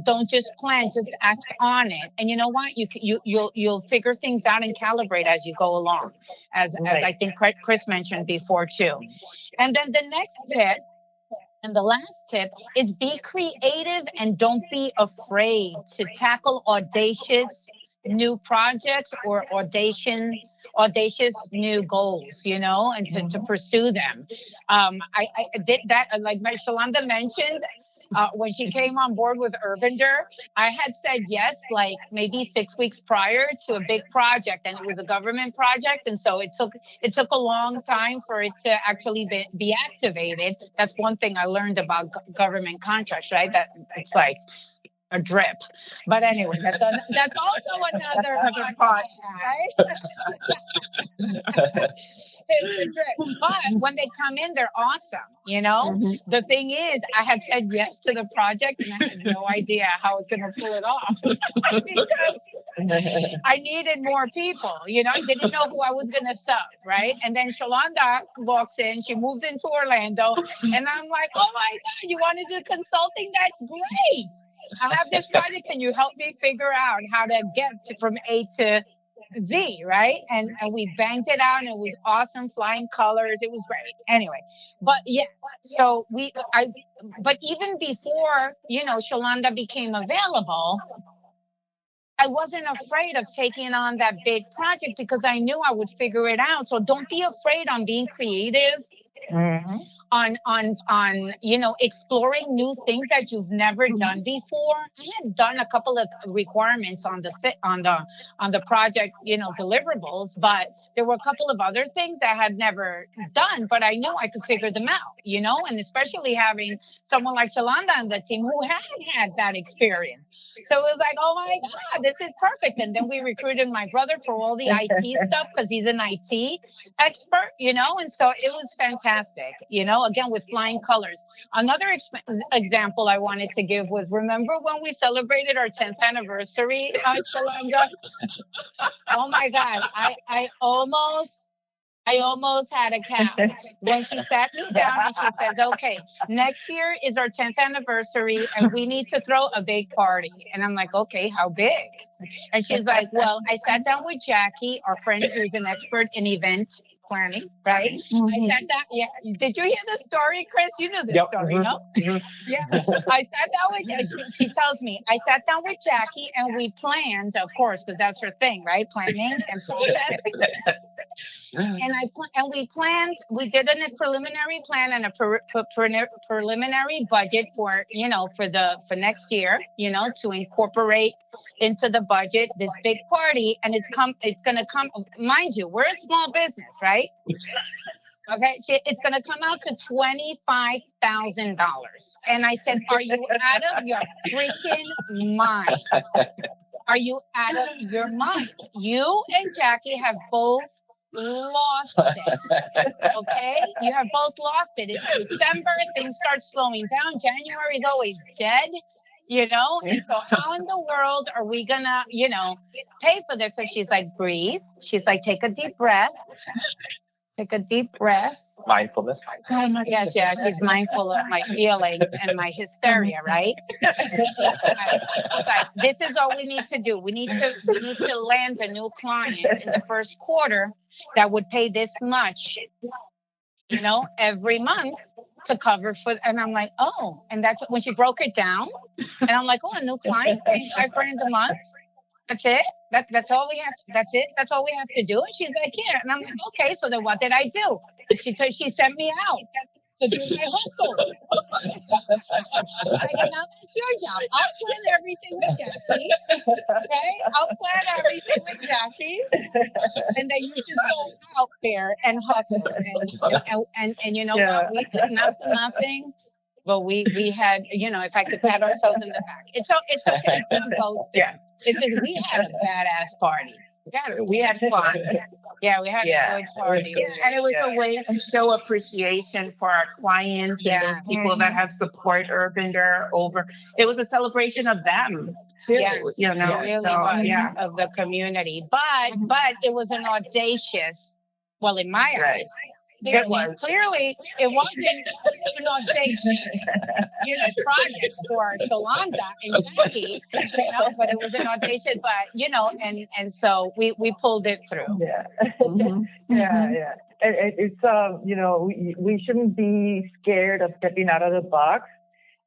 [SPEAKER 2] don't just plan, just act on it. And you know what? You'll figure things out and calibrate as you go along, as I think Chris mentioned before too. And then the next tip. And the last tip is be creative and don't be afraid to tackle audacious new projects or audacious new goals, and to pursue them. I did that, like my Shalonda mentioned, when she came on board with Urbander, I had said yes, like maybe 6 weeks prior to a big project, and it was a government project. And so it took a long time for it to actually be activated. That's one thing I learned about government contracts, right? That it's like a drip. But anyway, that's also another part, right? It's a drip. But when they come in, they're awesome. The thing is, I had said yes to the project and I had no idea how I was going to pull it off because I needed more people. I didn't know who I was going to sub, right? And then Shalonda walks in, she moves into Orlando, and I'm like, oh my God, you want to do consulting? That's great. I have this project. Can you help me figure out how to get from A to Z, right? And we banged it out, and it was awesome, flying colors. It was great. Anyway, but yes, so but even before, Shalonda became available, I wasn't afraid of taking on that big project because I knew I would figure it out. So don't be afraid on being creative. On exploring new things that you've never done before. I had done a couple of requirements on the project, deliverables, but there were a couple of other things I had never done, but I knew I could figure them out, and especially having someone like Shalonda on the team who had that experience. So it was like, oh my God, this is perfect. And then we recruited my brother for all the IT stuff because he's an IT expert, and so it was fantastic, again, with flying colors. Another example I wanted to give was, remember when we celebrated our 10th anniversary, Shalonda? Oh my God, I almost had a cow when she sat me down and she says, okay, next year is our 10th anniversary and we need to throw a big party. And I'm like, okay, how big? And she's like, well, I sat down with Jackie, our friend who's an expert in event planning, right? I sat down. Yeah. Did you hear the story, Chris? You know this story, no? Yeah. I sat down with, she tells me, I sat down with Jackie and we planned, of course, because that's her thing, right? Planning and process. And we did a preliminary plan and a preliminary budget for next year, to incorporate into the budget this big party. And it's going to come, mind you, we're a small business, right? Okay, it's going to come out to $25,000. And I said, are you out of your freaking mind? Are you out of your mind? You and Jackie have both lost it. Okay? You have both lost it. It's December, things start slowing down. January is always dead, And so how in the world are we gonna, pay for this? So she's like, breathe. She's like, take a deep breath. Take a deep breath.
[SPEAKER 6] Mindfulness.
[SPEAKER 2] Yes, yeah, she's mindful of my feelings and my hysteria, right? This is all we need to do. We need to land a new client in the first quarter that would pay this much, every month to cover for, and I'm like, oh, and that's when she broke it down, and I'm like, oh, a new client paying $5,000 a month. That's it. That's all we have. That's it. That's all we have to do. And she's like, yeah. And I'm like, okay. So then what did I do? She sent me out to do my hustle. I go, now that's your job. I'll plan everything with Jackie. Okay? I'll plan everything with Jackie. And then you just go out there and hustle. And you know what? We did not for nothing. But we had, if I could pat ourselves in the back. It's okay. It's not boasting.
[SPEAKER 4] Yeah.
[SPEAKER 2] It's just, we had a badass party. We had fun. Yeah, we had a good party.
[SPEAKER 5] Yeah, and it was a way to show appreciation for our clients and those people that have support Urbander over. It was a celebration of them too,
[SPEAKER 2] Really
[SPEAKER 5] so
[SPEAKER 2] of the community. But it was an audacious, well, in my eyes. Clearly, it wasn't an audacious project for Shalonda and Jackie, but it was an audacious, and so we pulled it through.
[SPEAKER 4] Yeah. Yeah. It's we shouldn't be scared of stepping out of the box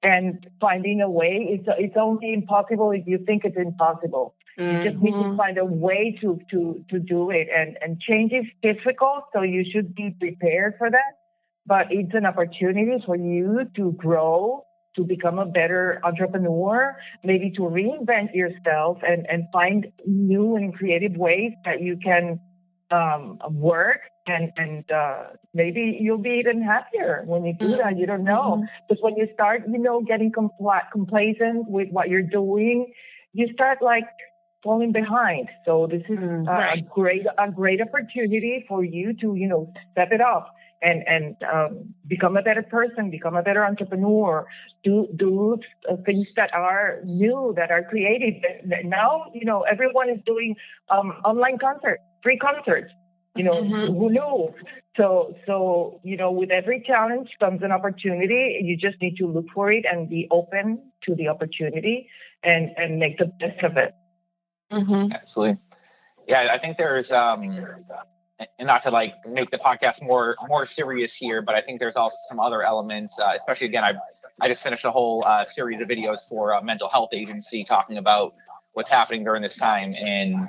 [SPEAKER 4] and finding a way. It's only impossible if you think it's impossible. You just need to find a way to do it, and change is difficult, so you should be prepared for that. But it's an opportunity for you to grow, to become a better entrepreneur, maybe to reinvent yourself and find new and creative ways that you can work, and maybe you'll be even happier when you do that. You don't know, because when you start, getting complacent with what you're doing, you start like falling behind. So this is a great opportunity for you to step it up and become a better person, become a better entrepreneur, do things that are new, that are creative. Now everyone is doing online concerts, free concerts. Who knew? So with every challenge comes an opportunity. You just need to look for it and be open to the opportunity and make the best of it.
[SPEAKER 6] Absolutely. Yeah, I think there's and not to make the podcast more serious here, but I think there's also some other elements, especially again, I just finished a whole series of videos for a mental health agency talking about what's happening during this time, and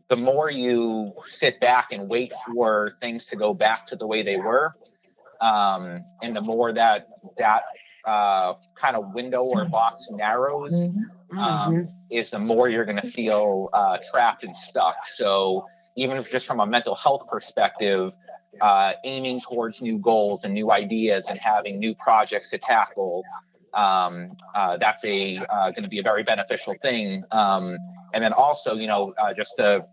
[SPEAKER 6] the more you sit back and wait for things to go back to the way they were, and the more that kind of window or box narrows, is the more you're going to feel trapped and stuck. So even just from a mental health perspective, aiming towards new goals and new ideas and having new projects to tackle, that's going to be a very beneficial thing. And then also, just to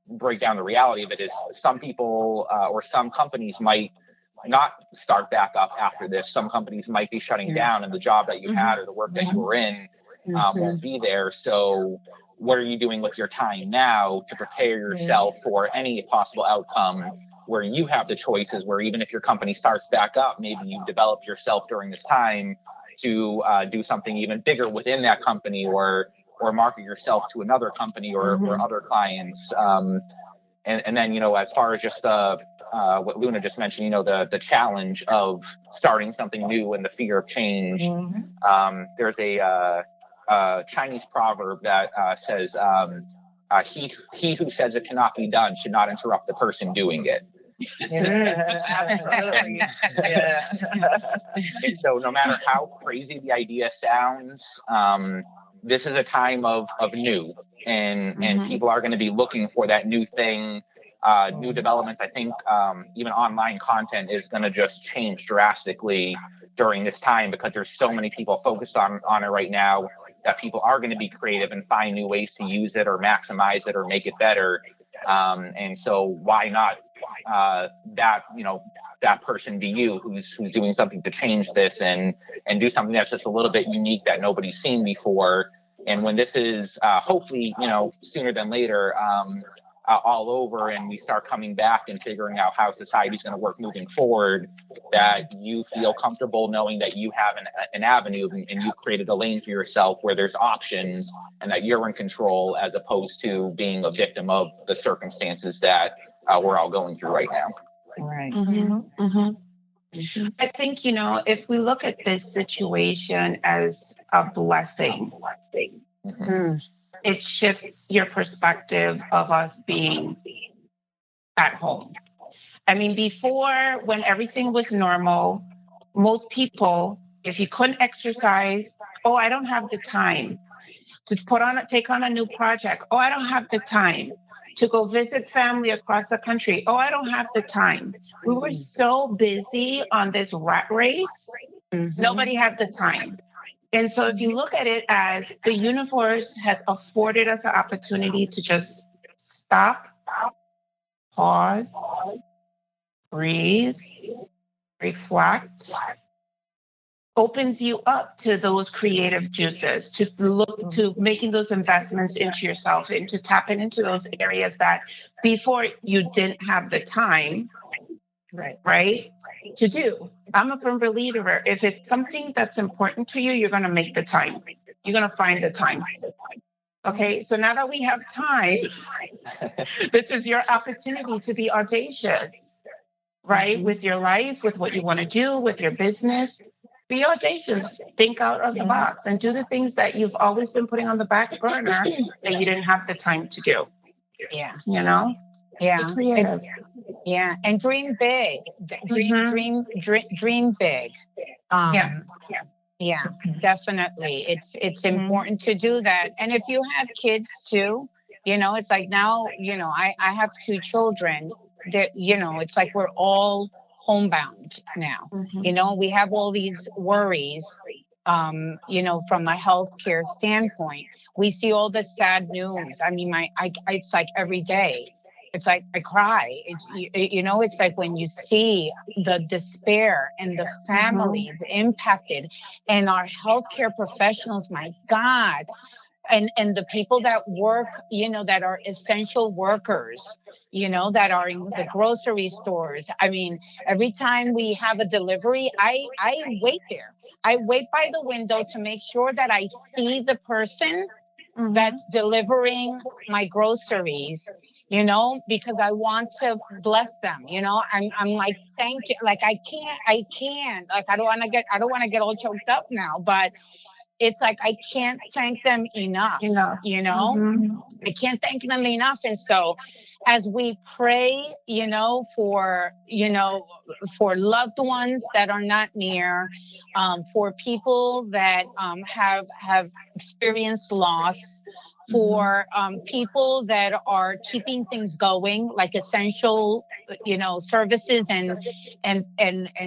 [SPEAKER 6] break down the reality of it, is some people or some companies might not start back up after this. Some companies might be shutting down, and the job that you had or the work that you were in won't be there. So what are you doing with your time now to prepare yourself for any possible outcome where you have the choices, where even if your company starts back up, maybe you develop yourself during this time to do something even bigger within that company, or market yourself to another company or other clients. And then, as far as just what Luna just mentioned, the challenge of starting something new and the fear of change. There's a Chinese proverb that says, he who says it cannot be done should not interrupt the person doing it.
[SPEAKER 4] Absolutely.
[SPEAKER 6] And so no matter how crazy the idea sounds, this is a time of new, and people are going to be looking for that new thing, new developments. I think even online content is going to just change drastically during this time, because there's so many people focused on it right now, that people are going to be creative and find new ways to use it or maximize it or make it better. And so why not that person be you who's doing something to change this and do something that's just a little bit unique that nobody's seen before. And when this is hopefully sooner than later all over, and we start coming back and figuring out how society's going to work moving forward, that you feel comfortable knowing that you have an avenue and you've created a lane for yourself where there's options, and that you're in control, as opposed to being a victim of the circumstances that we're all going through right now.
[SPEAKER 4] Right.
[SPEAKER 5] I think, if we look at this situation as a blessing,
[SPEAKER 6] Mhm.
[SPEAKER 5] it shifts your perspective of us being at home. I mean, before, when everything was normal, most people, if you couldn't exercise, oh, I don't have the time to take on a new project. Oh, I don't have the time to go visit family across the country. Oh, I don't have the time. We were so busy on this rat race, nobody had the time. And so if you look at it as the universe has afforded us the opportunity to just stop, pause, breathe, reflect, opens you up to those creative juices, to look to making those investments into yourself and to tapping into those areas that before you didn't have the time, right, to do. I'm a firm believer. If it's something that's important to you, you're going to make the time. You're going to find the time. Okay, so now that we have time, this is your opportunity to be audacious, right? With your life, with what you want to do, with your business. Be audacious, think out of the box, and do the things that you've always been putting on the back burner that you didn't have the time to do.
[SPEAKER 2] Yeah.
[SPEAKER 5] Be creative.
[SPEAKER 2] Yeah. And dream big. Dream big. Yeah, definitely. It's important to do that. And if you have kids too, it's like now, I have two children that, it's like we're all homebound now. We have all these worries, from a healthcare standpoint. We see all the sad news. I mean, it's like every day. It's like I cry. It's like when you see the despair and the families impacted and our healthcare professionals, my God, and the people that work, that are essential workers, that are in the grocery stores. I mean, every time we have a delivery, I wait there. I wait by the window to make sure that I see the person that's delivering my groceries, because I want to bless them. I'm like, thank you. Like I can't, like, I don't want to get all choked up now, but it's like, I can't thank them enough, I can't thank them enough. And so as we pray, for loved ones that are not near, for people that have experienced loss, for people that are keeping things going, like essential, services and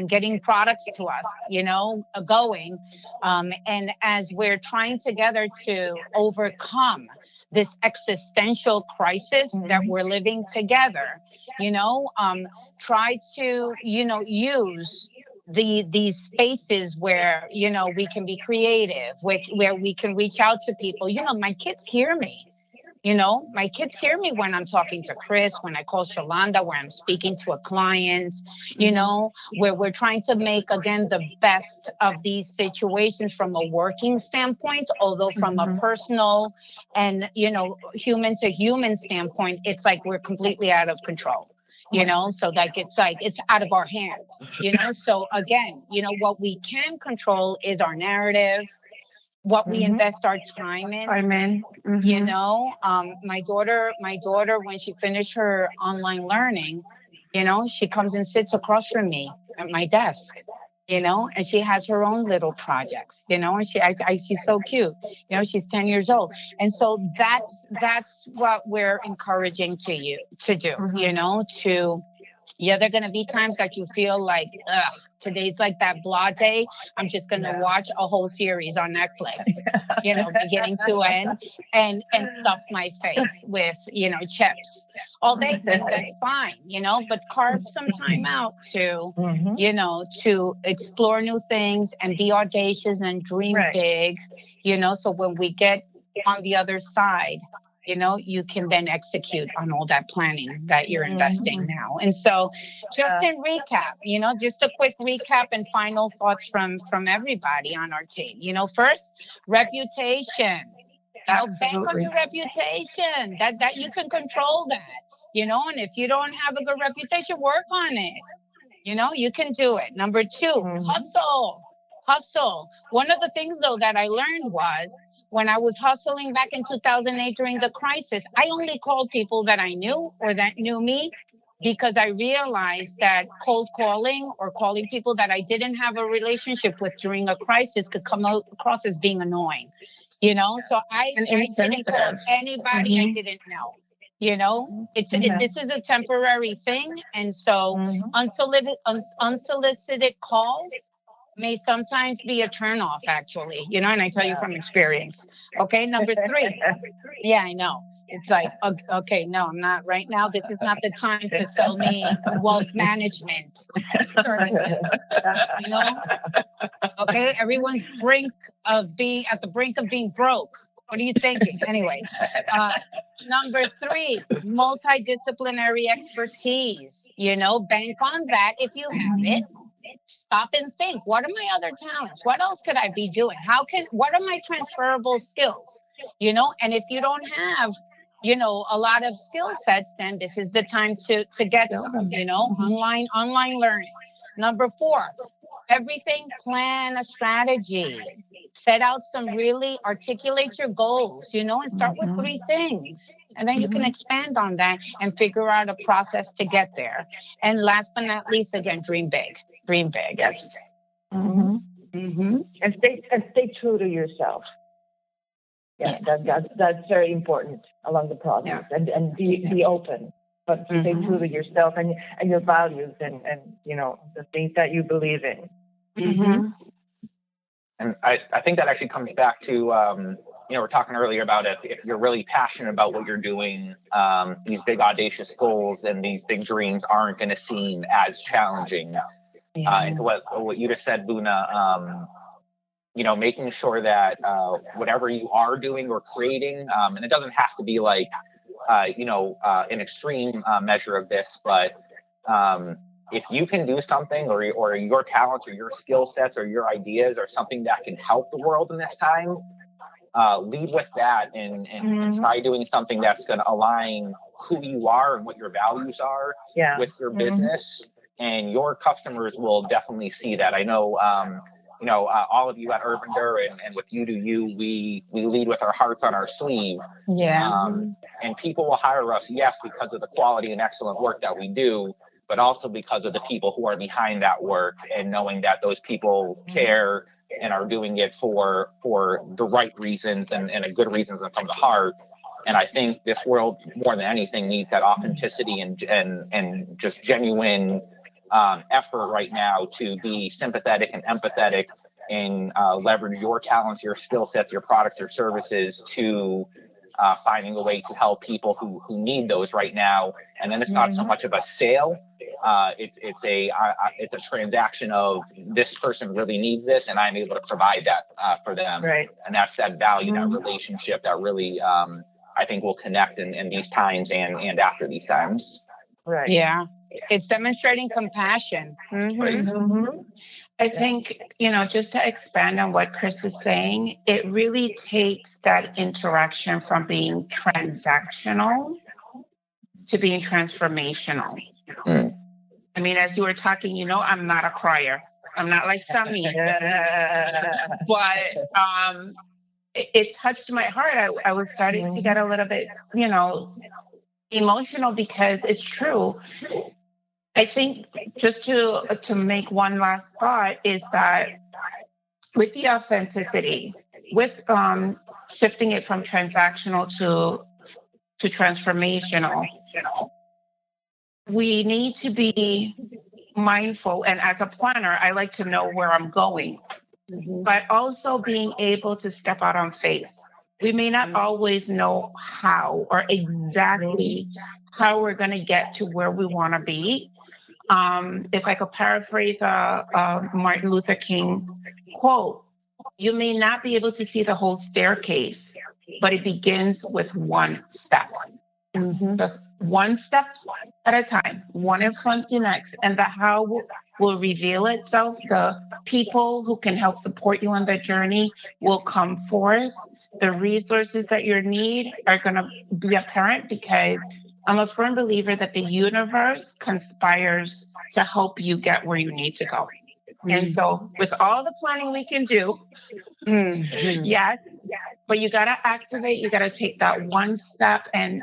[SPEAKER 2] getting products to us, going. And as we're trying together to overcome this existential crisis that we're living together, try to, use these spaces where, we can be creative, where we can reach out to people. My kids hear me. My kids hear me when I'm talking to Chris, when I call Shalonda, where I'm speaking to a client, where we're trying to make, again, the best of these situations from a working standpoint, although from a personal and, human to human standpoint, it's like we're completely out of control. So like it's out of our hands, so again, what we can control is our narrative, what we invest our time in. My daughter, when she finished her online learning, she comes and sits across from me at my desk, and she has her own little projects, and she's so cute, she's 10 years old. And so that's what we're encouraging to do, to, yeah, there are going to be times that you feel like, ugh, today's like that blah day. I'm just going to watch a whole series on Netflix, beginning to end, and stuff my face with, chips all day. That's fine, but carve some time out to, to explore new things and be audacious and dream big, so when we get on the other side, you can then execute on all that planning that you're investing now. And so just in recap, just a quick recap and final thoughts from everybody on our team. First, reputation. Bank on your reputation. That you can control that. And if you don't have a good reputation, work on it. You know, you can do it. Number 2, hustle. One of the things though that I learned was when I was hustling back in 2008 during the crisis, I only called people that I knew or that knew me, because I realized that cold calling or calling people that I didn't have a relationship with during a crisis could come out across as being annoying. You know, so
[SPEAKER 5] And
[SPEAKER 2] I didn't call
[SPEAKER 5] insensitive.
[SPEAKER 2] anybody I didn't know. You know, this is a temporary thing, and so unsolicited calls may sometimes be a turnoff, actually. You know, and I tell you from experience. Okay, number 3. Yeah, I know. It's like, okay, no, I'm not right now. This is not the time to sell me wealth management services. You know, okay, everyone's at the brink of being broke. What are you thinking? Anyway, number 3, multidisciplinary expertise. You know, bank on that if you have it. Stop and think, what are my other talents? What else could I be doing? What are my transferable skills? You know, and if you don't have, you know, a lot of skill sets, then this is the time to get some, you know, online learning. Number 4, everything, plan a strategy. Set out articulate your goals, you know, and start with 3 things. And then you can expand on that and figure out a process to get there. And last but not least, again, dream big. Dream big. Yes.
[SPEAKER 4] And stay true to yourself. Yeah, that's very important along the process. And be open, but stay true to yourself and your values and you know, the things that you believe in.
[SPEAKER 6] And I think that actually comes back to, you know, we're talking earlier about if you're really passionate about what you're doing, these big audacious goals and these big dreams aren't going to seem as challenging. And what you just said, Luna, you know, making sure that whatever you are doing or creating, and it doesn't have to be like, you know, an extreme measure of this, but if you can do something or your talents or your skill sets or your ideas are something that can help the world in this time, lead with that and try doing something that's going to align who you are and what your values are with your business, and your customers will definitely see that. I know, you know, all of you at Urbander and with You Do You, we lead with our hearts on our sleeve. And people will hire us, yes, because of the quality and excellent work that we do, but also because of the people who are behind that work, and knowing that those people care and are doing it for the right reasons and a good reasons and from the heart. And I think this world, more than anything, needs that authenticity and just genuine effort right now to be sympathetic and empathetic and leverage your talents, your skill sets, your products or services to finding a way to help people who need those right now. And then it's not so much of a sale. It's a transaction of this person really needs this, and I'm able to provide that for them.
[SPEAKER 4] Right.
[SPEAKER 6] And that's that value, that relationship that really I think will connect in these times and after these times.
[SPEAKER 4] Right.
[SPEAKER 2] Yeah. It's demonstrating compassion.
[SPEAKER 5] I think, you know, just to expand on what Chris is saying, it really takes that interaction from being transactional to being transformational. I mean, as you were talking, you know, I'm not a crier. I'm not like Sami. But it touched my heart. I was starting to get a little bit, you know, emotional, because it's true. I think just to make one last thought is that with the authenticity, with shifting it from transactional to transformational, we need to be mindful. And as a planner, I like to know where I'm going, but also being able to step out on faith. We may not always know how or exactly how we're going to get to where we want to be. If I could paraphrase a Martin Luther King quote, you may not be able to see the whole staircase, but it begins with one step. Just one step at a time, one in front of the next, and the how will reveal itself. The people who can help support you on the journey will come forth. The resources that you need are going to be apparent, because I'm a firm believer that the universe conspires to help you get where you need to go. And so with all the planning we can do, yes, but you got to activate, you got to take that one step and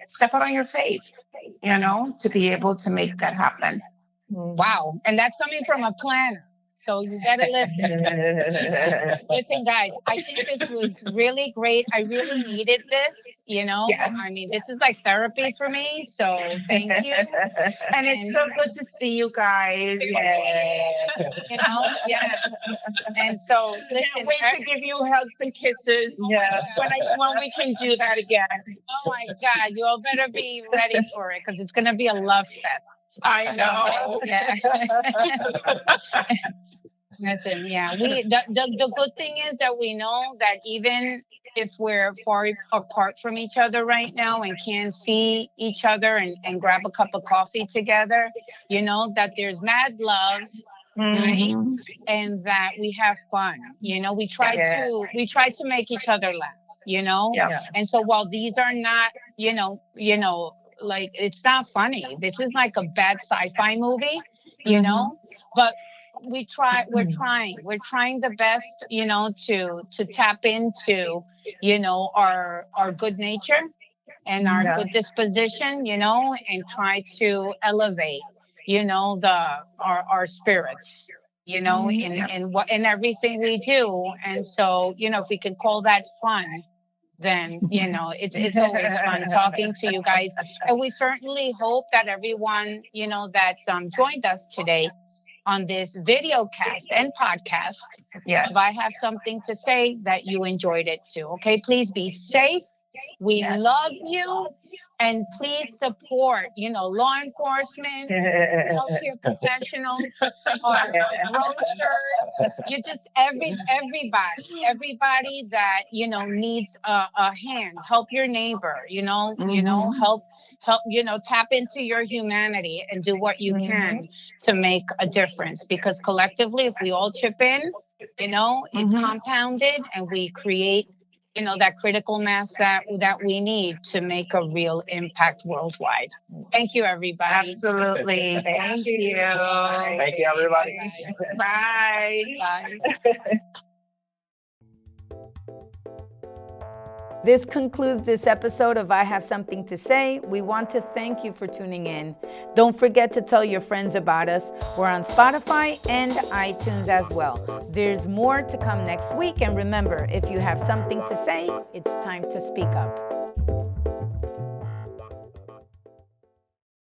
[SPEAKER 5] step out on your faith, to be able to make that happen.
[SPEAKER 2] Wow. And that's coming from a planner. So you better listen. Listen, guys, I think this was really great. I really needed this, I mean, this is like therapy for me. So thank you.
[SPEAKER 5] And it's so good to see you guys.
[SPEAKER 2] Yeah. And so listen,
[SPEAKER 5] Can't wait to give you hugs and kisses. When we can do that again.
[SPEAKER 2] Oh my God, you all better be ready for it because it's going to be a love fest.
[SPEAKER 5] I know.
[SPEAKER 2] Yeah. Listen, yeah. The good thing is that we know that even if we're far apart from each other right now and can't see each other and grab a cup of coffee together, that there's mad love, right? And that we have fun. We try to make each other laugh, And so while these are not, like it's not funny. This is like a bad sci-fi movie, but we're trying the best, to tap into, our good nature and our good disposition, and try to elevate, our spirits, in everything we do. And so, if we can call that fun, then it's always fun talking to you guys. And we certainly hope that everyone, that's joined us today on this video cast and podcast.
[SPEAKER 5] Yes.
[SPEAKER 2] If I have something to say, that you enjoyed it too. Okay, please be safe. We love you. And please support, law enforcement, healthcare professionals, grocers, everybody that, needs a hand. Help your neighbor, help, tap into your humanity and do what you can to make a difference. Because collectively, if we all chip in, it's compounded and we create that critical mass that we need to make a real impact worldwide. Thank you, everybody.
[SPEAKER 5] Absolutely. Thank you.
[SPEAKER 6] Thank you, everybody.
[SPEAKER 5] Bye.
[SPEAKER 2] Bye.
[SPEAKER 1] This concludes this episode of I Have Something to Say. We want to thank you for tuning in. Don't forget to tell your friends about us. We're on Spotify and iTunes as well. There's more to come next week. And remember, if you have something to say, it's time to speak up.